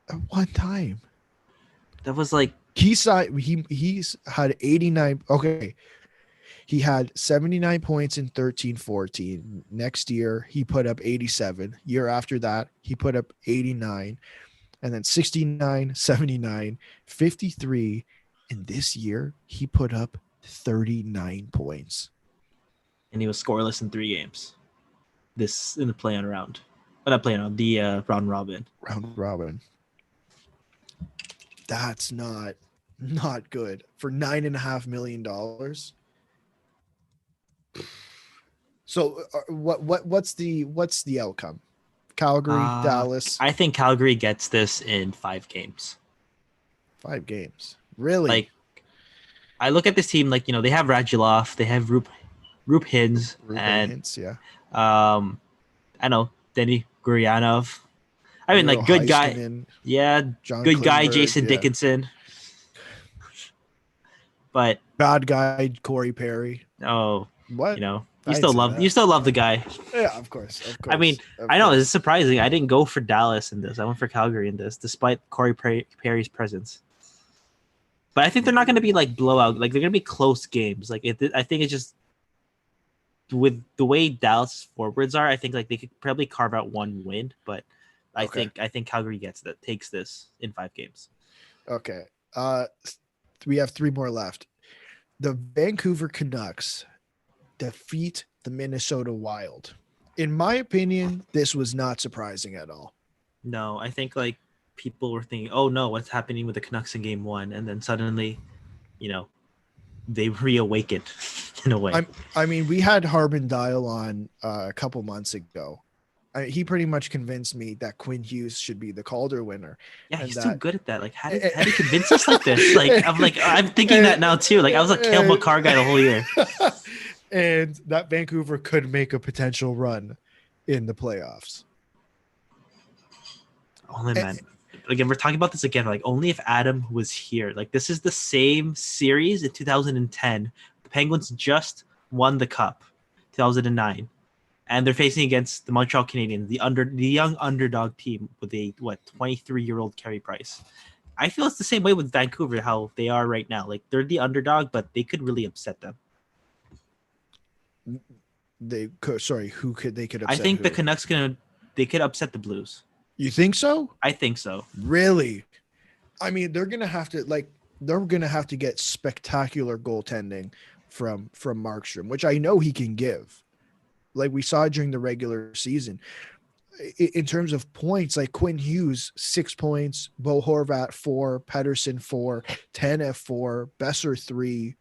At one time, that was he's had 89. Okay. He had 79 points in 13-14. Next year, he put up 87. Year after that, he put up 89. And then 69, 79, 53. And this year, he put up 39 points. And he was scoreless in 3 games. This in the play-on round. But not play-on, the round robin. Round robin. That's not good. For $9.5 million. So what's the outcome? Calgary, Dallas. I think Calgary gets this in 5 games. 5 games, really? I look at this team they have Radulov, they have Rup Hintz, and yeah. I know Denny Gurianov. I mean, good guy, yeah, John good Klingberg, guy Jason yeah. Dickinson, but bad guy Corey Perry. Oh, what? I'd say that. You still love the guy. Yeah, of course, I mean, of I know course. it's surprising. I didn't go for Dallas in this. I went for Calgary in this, despite Perry's presence. But I think they're not going to be like blowout. Like they're going to be close games. I think it's just with the way Dallas forwards are. I think like they could probably carve out one win. But Okay, I think Calgary takes this in 5 games. okay. We have 3 more left. The Vancouver Canucks defeat the Minnesota Wild. In my opinion, this was not surprising at all. No, I think like people were thinking, oh no, what's happening with the Canucks in game 1? And then suddenly, you know, they reawakened in a way. I mean, we had Harbin Dial on a couple months ago. He pretty much convinced me that Quinn Hughes should be the Calder winner. Yeah, and he's that, too good at that. Like, how did he convince us like this? I'm thinking that now too. Like, I was a Cale Makar guy the whole year. And that Vancouver could make a potential run in the playoffs. Only man. Again, we're talking about this again. Like, only if Adam was here. Like, this is the same series in 2010. The Penguins just won the cup, 2009, and they're facing against the Montreal Canadiens, the young underdog team with a 23-year-old Carey Price. I feel it's the same way with Vancouver, how they are right now. Like, they're the underdog, but they could really upset them. They could. Sorry, who could they could upset? I think who? the Canucks they could upset the Blues. You think so? I think so. Really? I mean, they're gonna have to get spectacular goaltending from Markstrom, which I know he can give. Like we saw during the regular season. In terms of points, like Quinn Hughes, 6 points, Bo Horvat 4, Pedersen 4, Tanev 4, Besser 3,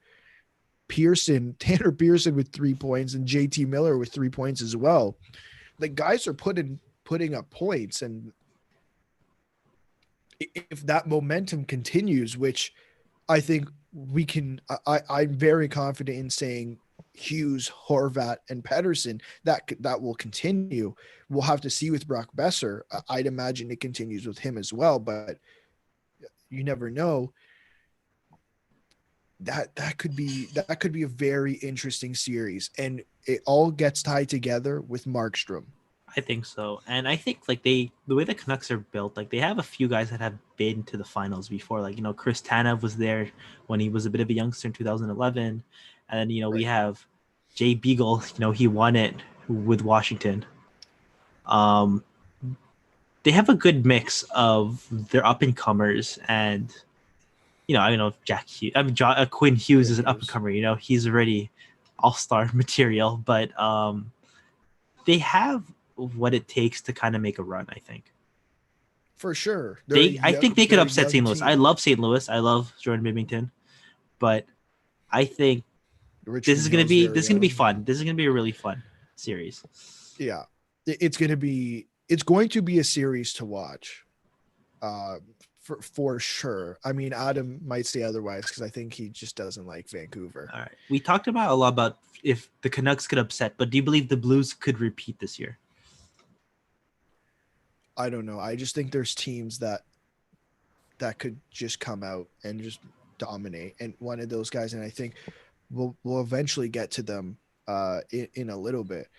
Tanner Pearson with 3 points, and JT Miller with 3 points as well. The guys are putting up points, and if that momentum continues, which I think we can, I'm very confident in saying Hughes, Horvat, and Pedersen that will continue. We'll have to see with Brock Besser. I'd imagine it continues with him as well, but you never know. That could be a very interesting series, and it all gets tied together with Markstrom. I think so. And I think like the way the Canucks are built, like they have a few guys that have been to the finals before. Like, Chris Tanev was there when he was a bit of a youngster in 2011. And then, we have Jay Beagle, he won it with Washington. They have a good mix of their up and comers and, I don't know if Quinn Hughes is an up and comer, he's already all-star material, but they have what it takes to kind of make a run, I think. For sure. I think they could upset St. Louis. I love St. Louis. I love Jordan Binnington. But I think this is going to be fun. This is going to be a really fun series. Yeah. It's going to be a series to watch. For sure. I mean, Adam might say otherwise because I think he just doesn't like Vancouver. All right. We talked a lot about if the Canucks could upset, but do you believe the Blues could repeat this year? I don't know. I just think there's teams that could just come out and just dominate, and one of those guys, and I think we'll eventually get to them in a little bit,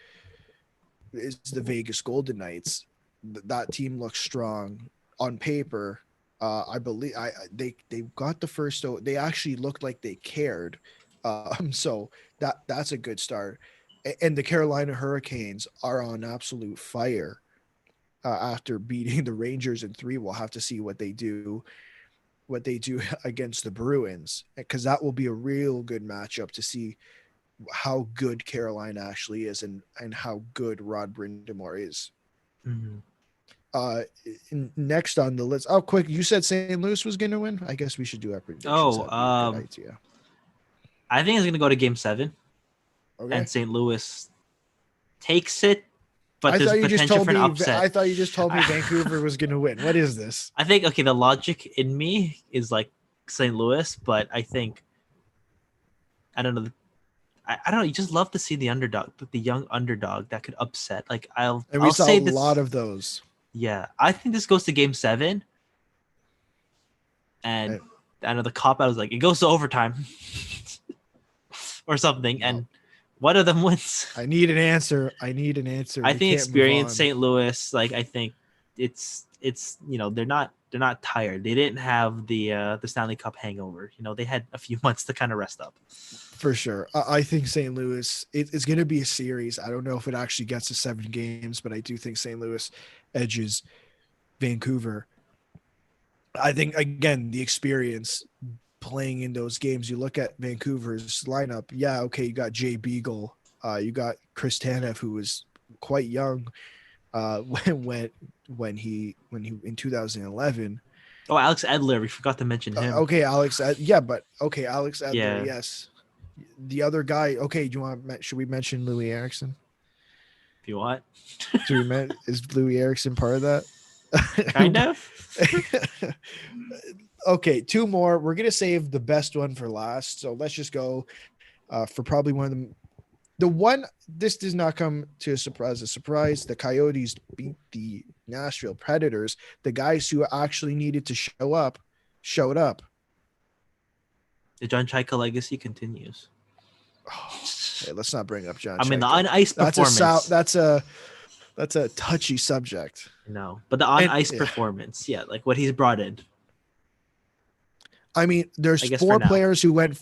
is the Vegas Golden Knights. That team looks strong on paper. I believe they got the first. They actually looked like they cared. So that's a good start. And the Carolina Hurricanes are on absolute fire. After beating the Rangers in 3, we'll have to see what they do against the Bruins, because that will be a real good matchup to see how good Carolina actually is and how good Rod Brind'Amour is. Mm-hmm. Next on the list. Oh, quick! You said St. Louis was going to win. I guess we should do our predictions. I think it's going to go to Game 7, and St. Louis takes it. But there's potential for an upset. I thought you just told me Vancouver was going to win. What is this? I think, the logic in me is like St. Louis, but I think, I don't know. I don't know. You just love to see the underdog, the young underdog that could upset. Like I'll saw say a lot of those. Yeah, I think this goes to Game 7, and I know the cop out was like it goes to overtime or something, and One of them wins. I need an answer. I We think can't move experience on. St. Louis. Like I think it's they're not tired. They didn't have the Stanley Cup hangover. They had a few months to kind of rest up. For sure. I think St. Louis, it's going to be a series. I don't know if it actually gets to 7 games, but I do think St. Louis edges Vancouver. I think, again, the experience playing in those games, you look at Vancouver's lineup. Yeah, okay, you got Jay Beagle. You got Chris Tanev, who was quite young when he in 2011. Oh, Alex Edler, we forgot to mention him. Okay, Alex. Alex Edler. Yeah. Yes. The other guy. Okay, do you want? Should we mention Louis Erickson? If you want. Is Louis Erickson part of that? Kind of. Okay, 2 more. We're gonna save the best one for last. So let's just go for probably one of them. The one, this does not come to a surprise. The Coyotes beat the Nashville Predators. The guys who actually needed to show up showed up. The John Chaika legacy continues. Oh, hey, let's not bring up John. I mean, the Chaika. on ice performance. That's a touchy subject. No, but the on ice performance, yeah, like what he's brought in. I mean, there's 4 players who went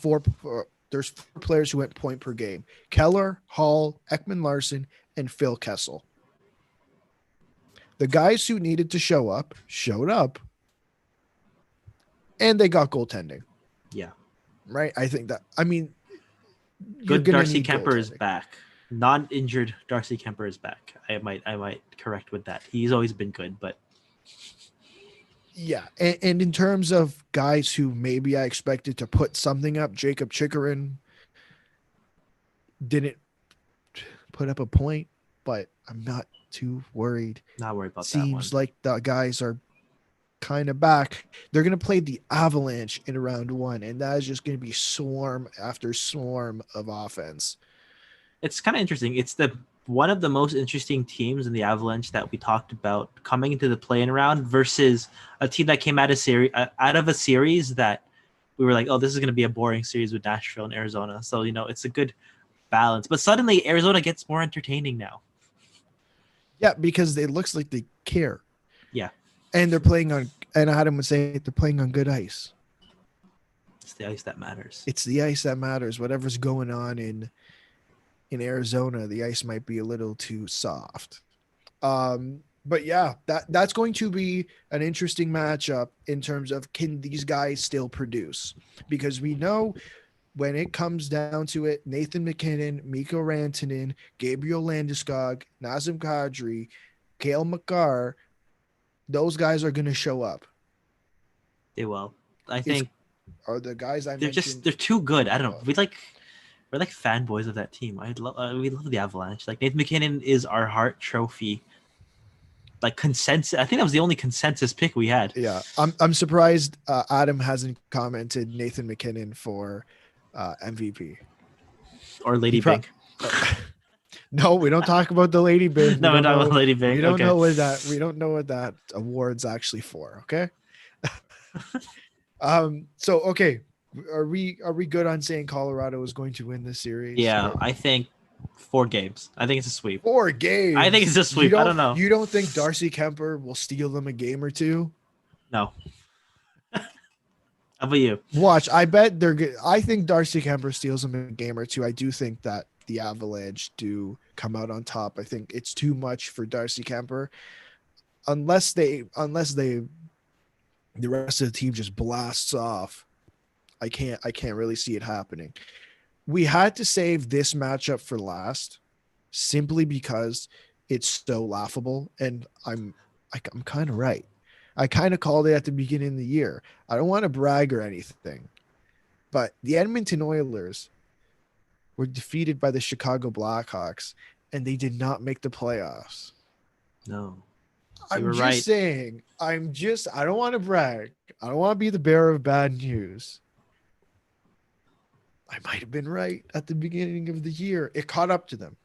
there's 4 players who went point per game: Keller, Hall, Ekman Larson, and Phil Kessel. The guys who needed to show up showed up, and they got goaltending. Yeah, right. I think that. I mean, good. Darcy Kemper is back. Non-injured Darcy Kemper is back. I might correct with that. He's always been good, but yeah. And in terms of guys who maybe I expected to put something up, Jacob Chikrin didn't put up a point, but I'm not too worried. Not worried about that one. Seems like the guys are kind of back. They're going to play the Avalanche in round 1, and that is just going to be swarm after swarm of offense. It's kind of interesting. It's one of the most interesting teams in the Avalanche that we talked about coming into the play-in round versus a team that came out of a series that we were like, oh, this is going to be a boring series with Nashville and Arizona. So, it's a good balance. But suddenly Arizona gets more entertaining now. Yeah, because it looks like they care. Yeah. And they're playing on, and Adam would say they're playing on good ice. It's the ice that matters. It's the ice that matters. Whatever's going on in Arizona, the ice might be a little too soft. But yeah, that's going to be an interesting matchup in terms of, can these guys still produce? Because we know when it comes down to it, Nathan MacKinnon, Mikko Rantanen, Gabriel Landeskog, Nazem Kadri, Cale Makar, those guys are going to show up. They will. I think are the guys they're too good. I don't know. We're like fanboys of that team. We love the Avalanche. Like Nathan MacKinnon is our Hart Trophy. Like consensus. I think that was the only consensus pick we had. Yeah, I'm surprised Adam hasn't commented Nathan MacKinnon for MVP or Lady Bing. No, we don't talk about the Lady Bing. No, we're talking about Lady Bing. We don't know what that. We don't know what that award's actually for. Okay. So okay. Are we good on saying Colorado is going to win this series? Yeah, I think 4 games. I think it's a sweep. 4 games. I think it's a sweep. I don't know. You don't think Darcy Kemper will steal them a game or 2? No. How about you? Watch. I bet they're good. I think Darcy Kemper steals them a game or 2. I do think that the Avalanche do come out on top. I think it's too much for Darcy Kemper, unless the rest of the team just blasts off. I can't really see it happening. We had to save this matchup for last simply because it's so laughable. And I'm kind of right. I kind of called it at the beginning of the year. I don't want to brag or anything, but the Edmonton Oilers were defeated by the Chicago Blackhawks, and they did not make the playoffs. No. I'm just saying, I don't want to brag. I don't want to be the bearer of bad news. I might have been right at the beginning of the year. It caught up to them.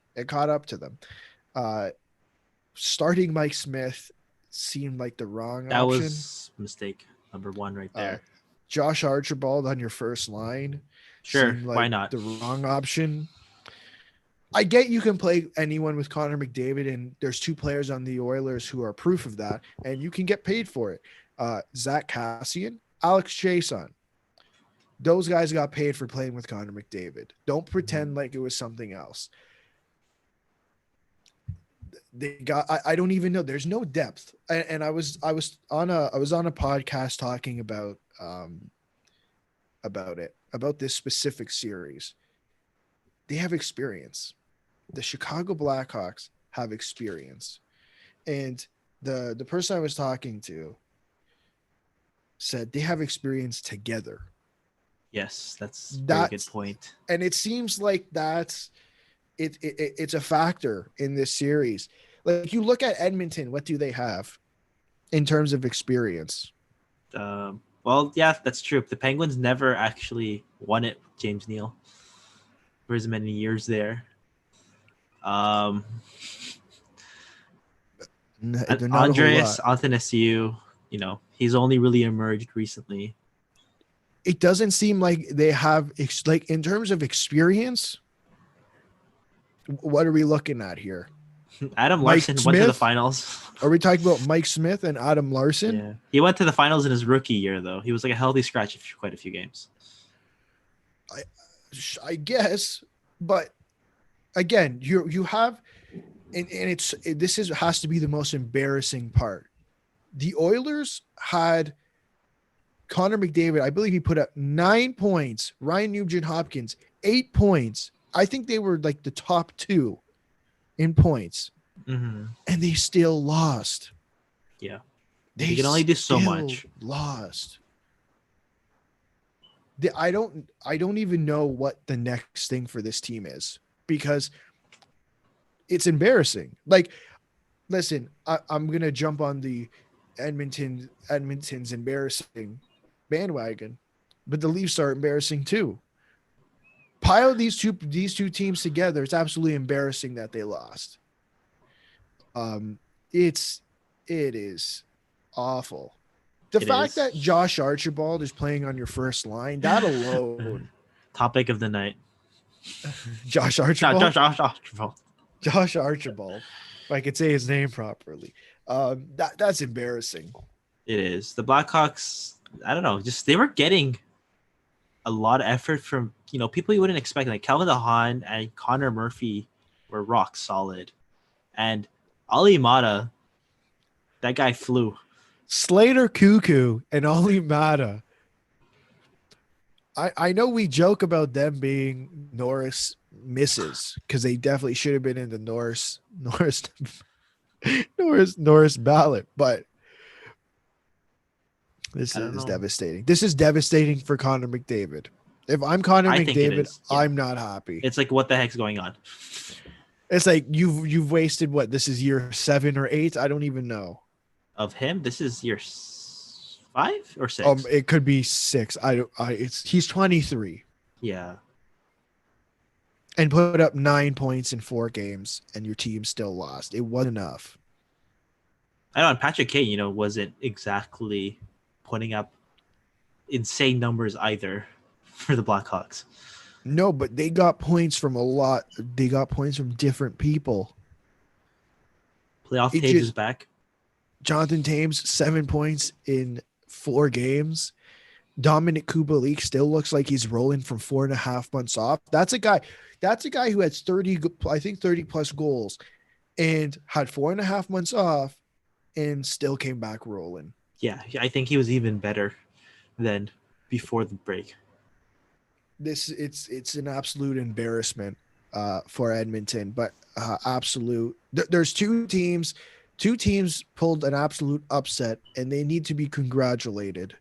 Starting Mike Smith seemed like the wrong option. That was mistake number 1 right there. Josh Archibald on your first line. Sure, like why not? The wrong option. I get you can play anyone with Connor McDavid, and there's 2 players on the Oilers who are proof of that, and you can get paid for it. Zach Cassian, Alex Chason. Those guys got paid for playing with Connor McDavid. Don't pretend like it was something else. They got I don't even know. There's no depth. And I was on a podcast talking about it, about this specific series. They have experience. The Chicago Blackhawks have experience. And the person I was talking to said they have experience together. Yes, that's a very good point. And it seems like it's a factor in this series. Like, you look at Edmonton, what do they have in terms of experience? Well, yeah, that's true. The Penguins never actually won it with James Neal for as many years there. Andreas Athanasiou, he's only really emerged recently. It doesn't seem like they have, like, in terms of experience, what are we looking at here? Adam Larson went to the finals. Are we talking about Mike Smith and Adam Larson? Yeah. He went to the finals in his rookie year, though. He was like a healthy scratch for quite a few games. I guess, but again, you have, and this has to be the most embarrassing part. The Oilers had Connor McDavid. I believe he put up 9 points. Ryan Nugent-Hopkins 8 points. I think they were like the top 2 in points, and they still lost. Yeah, they can only do so much. Lost. I don't even know what the next thing for this team is, because it's embarrassing. Like, listen, I'm gonna jump on the Edmonton's embarrassing bandwagon, but the Leafs are embarrassing too. Pile these two teams together, it's absolutely embarrassing that they lost. It is awful. The fact that Josh Archibald is playing on your first line, that alone. Topic of the night. Josh Archibald. Josh Archibald. If I could say his name properly. That's embarrassing. It is. The Blackhawks, I don't know, just they were getting a lot of effort from, people you wouldn't expect. Like Calvin DeHaan and Connor Murphy were rock solid. And Ali Mata, that guy flew. Slater Cuckoo and Ali Mata. I know we joke about them being Norris misses, because they definitely should have been in the Norris ballot, but this is devastating. This is devastating for Connor McDavid. If I'm Connor McDavid, I'm not happy. It's like, what the heck's going on? It's like you've wasted what? This is year 7 or 8. I don't even know. Of him, this is year 5 or 6. It could be 6. He's 23. Yeah. And put up 9 points in 4 games, and your team still lost. It wasn't enough. I know, and Patrick Kane, wasn't exactly putting up insane numbers either for the Blackhawks. No, but they got points from They got points from different people. Playoff Taves is back. Jonathan Taves, 7 points in 4 games. Dominic Kubalik still looks like he's rolling from 4.5 months off. That's a guy who has 30 plus goals and had 4.5 months off and still came back rolling. Yeah, I think he was even better than before the break. It's an absolute embarrassment for Edmonton, but absolute. There's 2 teams. 2 teams pulled an absolute upset, and they need to be congratulated.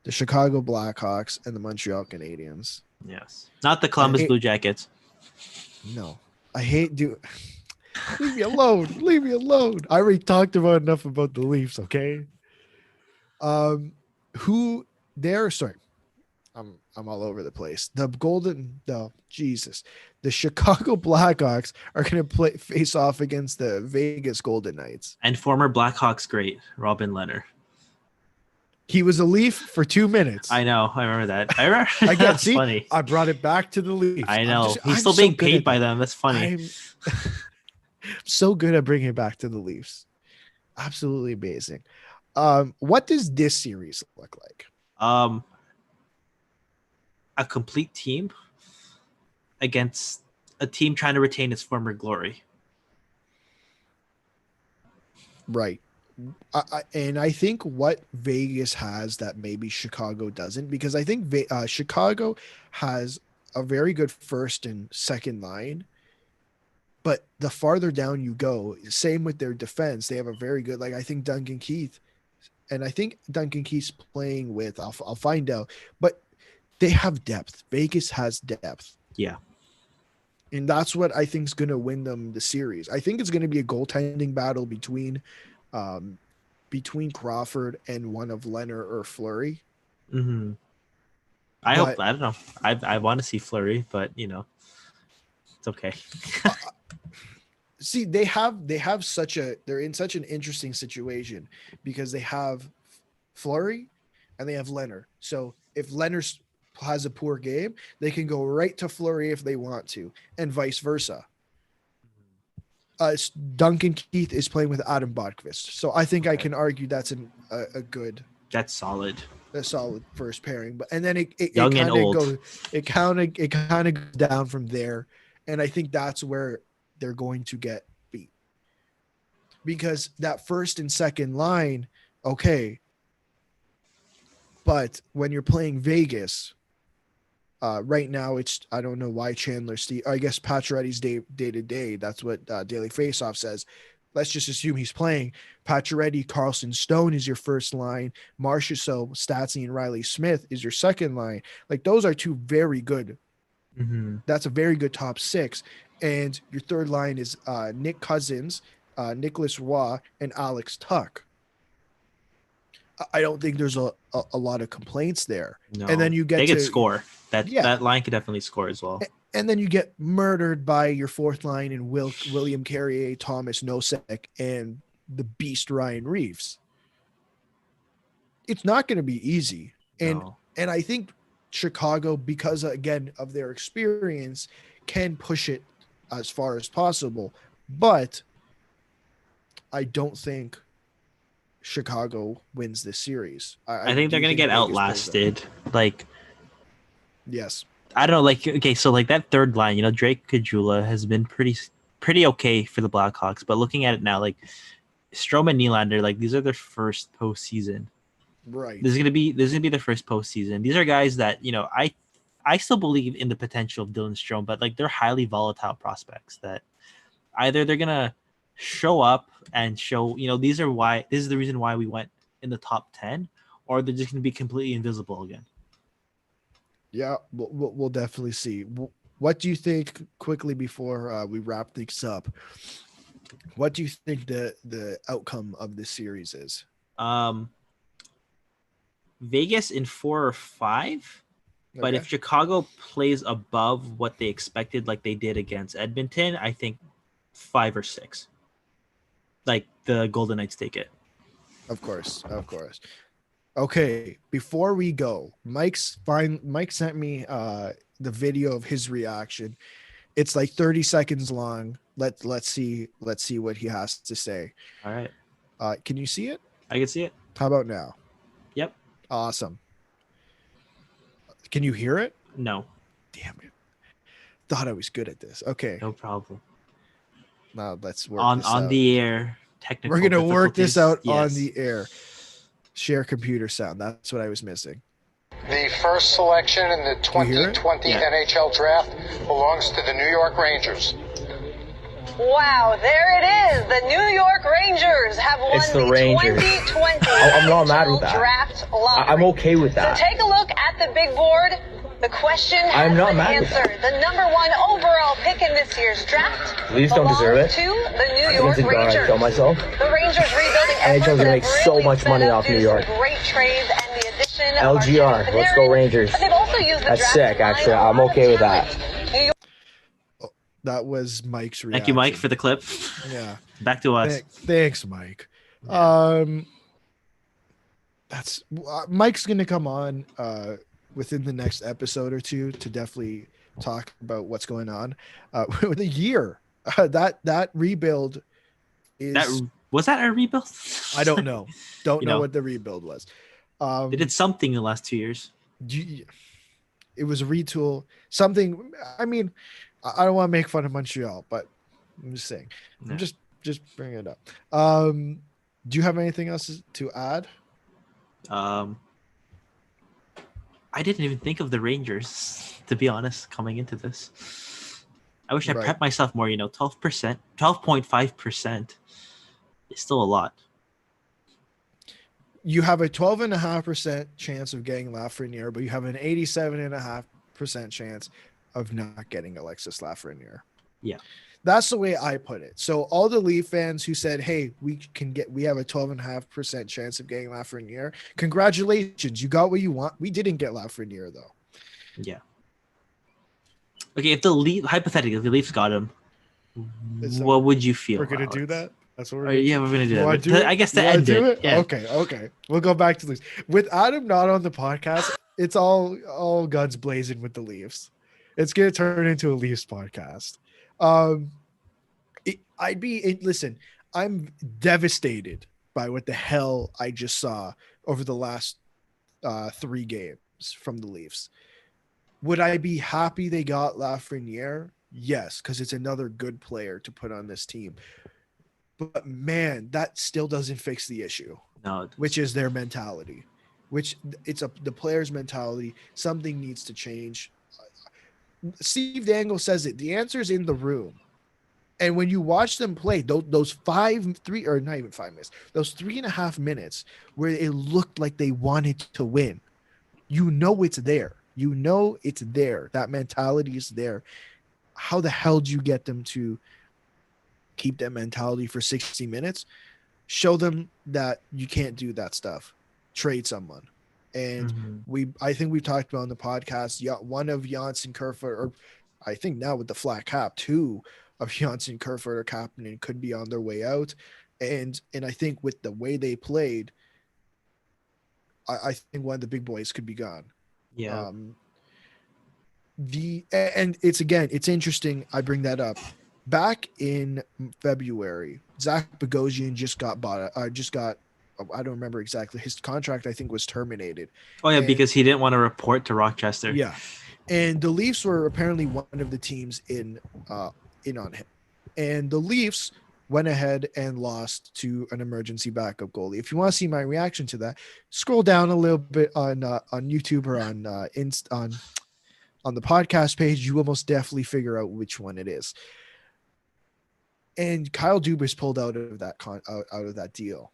The Chicago Blackhawks and the Montreal Canadiens. Yes. Not the Columbus Blue Jackets. No. I hate Leave me alone. Leave me alone. I already talked about enough about the Leafs, okay? I'm all over the place. The Chicago Blackhawks are going to face off against the Vegas Golden Knights. And former Blackhawks great, Robin Leonard. He was a Leaf for 2 minutes. I know. I remember that. I remember. Again, That's see, funny. I brought it back to the Leafs. I know. He's I'm still so being good paid at by that. them. That's funny. I'm so good at bringing it back to the Leafs. Absolutely amazing. What does this series look like? A complete team against a team trying to retain its former glory. Right. And I think what Vegas has that maybe Chicago doesn't, because I think Chicago has a very good first and second line, but the farther down you go, same with their defense, they have a very good, like I think Duncan Keith, and I think Duncan Keith's playing with, I'll find out, but they have depth. Vegas has depth. Yeah. And that's what I think is going to win them the series. I think it's going to be a goaltending battle between Crawford and one of Leonard or Fleury. Mm-hmm. I don't know. I want to see Fleury, but it's okay. See, they're in such an interesting situation because they have Fleury and they have Leonard. So if Leonard has a poor game, they can go right to Fleury if they want to, and vice versa. Duncan Keith is playing with Adam Botquist, so I think I can argue that's a good, that's solid, a solid first pairing. But and then it young kind and of old. goes, it kind of goes down from there, and I think that's where they're going to get beat because that first and second line, okay, but when you're playing Vegas. Right now, I don't know why Chandler Steve. I guess Pacioretty's day to day. That's what Daily Faceoff says. Let's just assume he's playing. Pacioretty, Carlson Stone is your first line. Marchessault, Stastny, and Riley Smith is your second line. Like those are two very good. Mm-hmm. That's a very good top six. And your third line is Nick Cousins, Nicholas Roy, and Alex Tuck. I don't think there's a lot of complaints there. No, and then you get they to could score. That line could definitely score as well. And then you get murdered by your fourth line in William Carrier, Thomas Nosek, and the beast Ryan Reeves. It's not going to be easy. And I think Chicago, because again of their experience, can push it as far as possible. But I don't think Chicago wins this series. I think they're going to get outlasted. Like, yes. I don't know. Like, okay, so like that third line, Drake Kajula has been pretty okay for the Blackhawks. But looking at it now, like Strome and Nylander, like these are their first postseason. Right. This is gonna be their first postseason. These are guys that I still believe in the potential of Dylan Strome, but like they're highly volatile prospects that either they're gonna show up and show, this is the reason why we went in the top 10, or they're just gonna be completely invisible again. Yeah, we'll definitely see. What do you think, quickly before we wrap things up, what do you think the outcome of this series is? Vegas in 4 or 5, but Okay. if Chicago plays above what they expected, like they did against Edmonton, I think 5 or 6. Like the Golden Knights take it. Of course. Okay, before we go, Mike sent me the video of his reaction. It's like 30 seconds long. Let's see what he has to say. All right. Can you see it? I can see it. How about now? Yep. Awesome. Can you hear it? No. Damn it. Thought I was good at this. Okay. No problem. Now let's work on this out. The air. Technical. We're gonna work this out yes. on the air. Share computer sound. That's what I was missing. The first selection in the 2020 NHL Draft belongs to the New York Rangers. Wow, there it is. The New York Rangers have won the 2020 I'm not mad with that. Draft Lottery. I'm okay with that. So take a look at the big board. The question has been answered. The number 1 overall pick in this year's draft Please don't deserve it. to the New York Rangers. Kill myself. The Rangers rebuilding efforts NHL's gonna make so much money off New York. Great trades and the addition LGR, let's go Rangers. But they've also used the That's draft sick, actually. I'm okay with that. That was Mike's reaction. Thank you, Mike, for the clip. Yeah. Back to us. Thanks, Mike. Yeah. that's Mike's gonna come on within the next episode or two to definitely talk about what's going on with the year. That rebuild That is was that a rebuild? I don't know. Don't You know know. what the rebuild was. They did something in the last 2 years. It was a retool. Something. I mean, I don't want to make fun of Montreal, but I'm just saying. No. I'm just bringing it up. Do you have anything else to add? I didn't even think of the Rangers, to be honest, coming into this. I wish I prepped myself more. 12%, 12.5% is still a lot. You have a 12.5% chance of getting Lafreniere, but you have an 87.5% chance of not getting Alexis Lafreniere. Yeah. That's the way I put it. So all the Leaf fans who said, "Hey, we have a 12.5% chance of getting Lafreniere," congratulations, you got what you want. We didn't get Lafreniere though. Yeah. Okay, if the Leafs got him, what would you feel? We're gonna do that. That's what we're gonna do. We're gonna do that. Do I guess to end it. Yeah. Okay. We'll go back to Leafs. With Adam not on the podcast, it's all guns blazing with the Leafs. It's gonna turn into a Leafs podcast. Listen, I'm devastated by what the hell I just saw over the last 3 games from the Leafs. Would I be happy they got Lafreniere? Yes, because it's another good player to put on this team. But man, that still doesn't fix the issue. No, which is their mentality. The player's mentality. Something needs to change. Steve Dangle says it. The answer is in the room. And when you watch them play, those 3.5 minutes where it looked like they wanted to win, it's there. It's there. That mentality is there. How the hell do you get them to keep that mentality for 60 minutes? Show them that you can't do that stuff. Trade someone. And I think we've talked about on the podcast, one of Janssen Kerfoot, or I think now with the flat cap, 2 of Janssen Kerfoot or Kapanen could be on their way out. And I think with the way they played, I think one of the big boys could be gone. Yeah. It's interesting. I bring that up. Back in February, Zach Bogosian just got I don't remember exactly. His contract, I think, was terminated. Oh yeah, because he didn't want to report to Rochester. Yeah, and the Leafs were apparently one of the teams in on him, and the Leafs went ahead and lost to an emergency backup goalie. If you want to see my reaction to that, scroll down a little bit on YouTube or on the podcast page. You will most definitely figure out which one it is. And Kyle Dubas pulled out of that deal.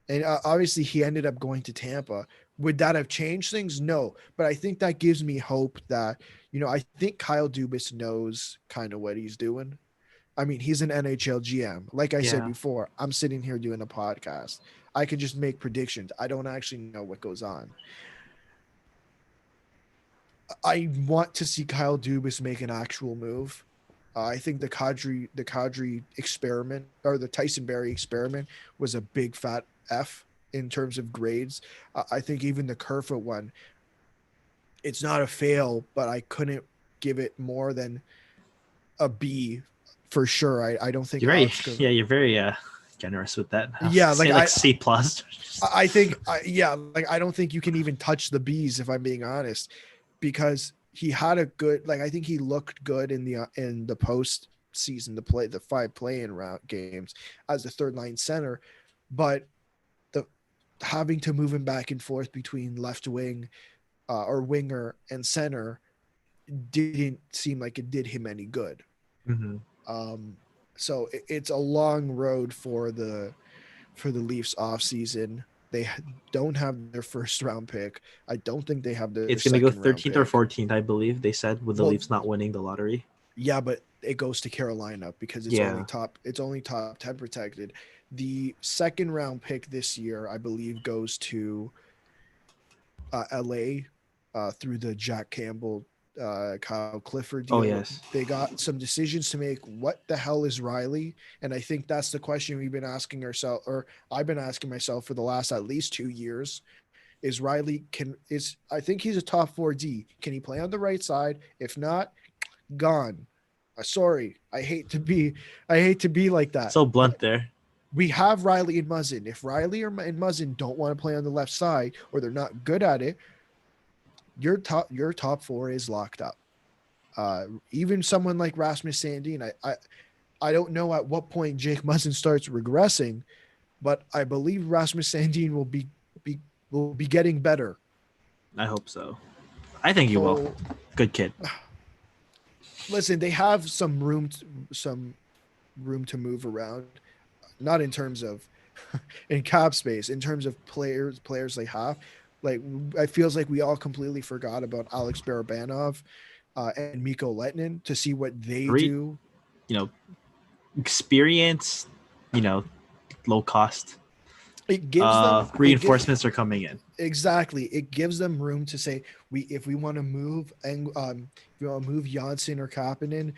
And obviously he ended up going to Tampa. Would that have changed things? No. But I think that gives me hope that, I think Kyle Dubas knows kind of what he's doing. I mean, he's an NHL GM. Like I said before, I'm sitting here doing a podcast. I could just make predictions. I don't actually know what goes on. I want to see Kyle Dubas make an actual move. I think the Kadri experiment, or the Tyson Barrie experiment, was a big fat F in terms of grades. I think even the Kerfoot one, it's not a fail, but I couldn't give it more than a B for sure. I don't think you're very generous with that. Yeah, like C plus. I think I don't think you can even touch the B's if I'm being honest, because he had a good, I think he looked good in the post season to play the 5 play-in round games as a third line center, but having to move him back and forth between left wing or winger and center didn't seem like it did him any good. So it's a long road for the Leafs off season. They don't have their first round pick. I don't think they have It's going to go 13th or 14th, I believe they said, with the Leafs not winning the lottery. Yeah, but it goes to Carolina because it's only top 10 protected. The second round pick this year, I believe, goes to LA through the Jack Campbell Kyle Clifford deal. Oh, yes. They got some decisions to make. What the hell is Riley? And I think that's the question we've been asking ourselves, or I've been asking myself for the last at least 2 years. Is Riley I think he's a top 4D. Can he play on the right side? If not, gone. Sorry. I hate to be like that. So blunt there. We have Riley and Muzzin. If Riley and Muzzin don't want to play on the left side or they're not good at it, your top 4 is locked up. Even someone like Rasmus Sandin, I don't know at what point Jake Muzzin starts regressing, but I believe Rasmus Sandin will be getting better. I hope so. I think you will. Good kid. Listen, they have some room to move around, not in terms of in cap space, in terms of players they have. Like, it feels like we all completely forgot about Alex Barabanov and Mikko Lehtinen to see what they do. Experience, low cost. It gives them reinforcements are coming in. Exactly. It gives them room to say if we want to move and if we want to move Janssen or Kapanen,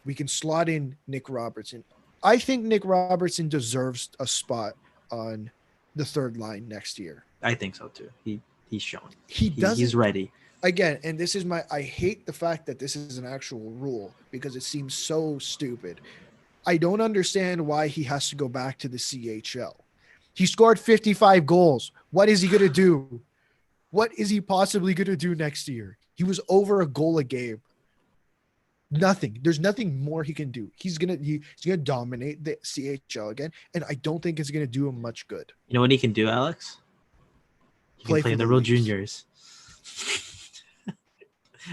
we can slot in Nick Robertson. I think Nick Robertson deserves a spot on the third line next year. I think so too. He's shown. He's ready. Again, and this is I hate the fact that this is an actual rule because it seems so stupid. I don't understand why he has to go back to the CHL. He scored 55 goals. What is he going to do? What is he possibly going to do next year? He was over a goal a game. Nothing. There's nothing more he can do. He's gonna dominate the CHL again, and I don't think it's gonna do him much good. You know what he can do, Alex? He can play in the World Juniors.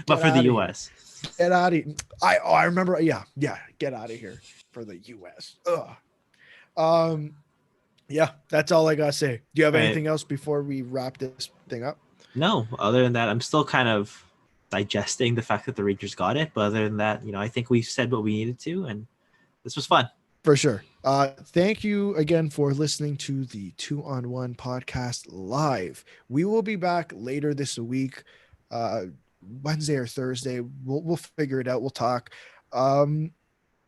But for the US. Get out of here. I remember. Yeah. Get out of here for the US. Ugh. Yeah, that's all I gotta say. Do you have anything else before we wrap this thing up? No, other than that, I'm still kind of digesting the fact that the Rangers got it. But other than that, I think we've said what we needed to, and this was fun. For sure. Thank you again for listening to the 2-on-1 podcast live. We will be back later this week, Wednesday or Thursday. We'll figure it out. We'll talk.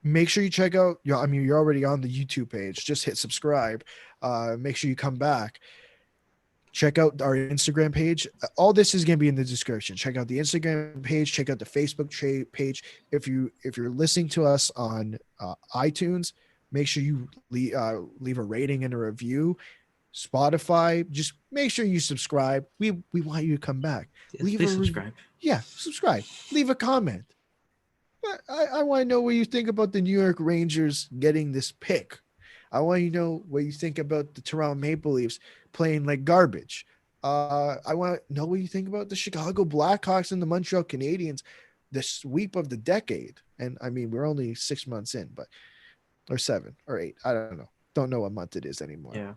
Make sure you check out. You're already on the YouTube page. Just hit subscribe. Make sure you come back. Check out our Instagram page. All this is going to be in the description. Check out the Instagram page. Check out the Facebook page. If you're listening to us on iTunes, make sure you leave a rating and a review. Spotify, just make sure you subscribe. We want you to come back. Subscribe. Yeah, subscribe. Leave a comment. I want to know what you think about the New York Rangers getting this pick. I want you to know what you think about the Toronto Maple Leafs playing like garbage. I want to know what you think about the Chicago Blackhawks and the Montreal Canadiens, the sweep of the decade. And we're only 6 months in, or 7 or 8. I don't know. Don't know what month it is anymore. Yeah.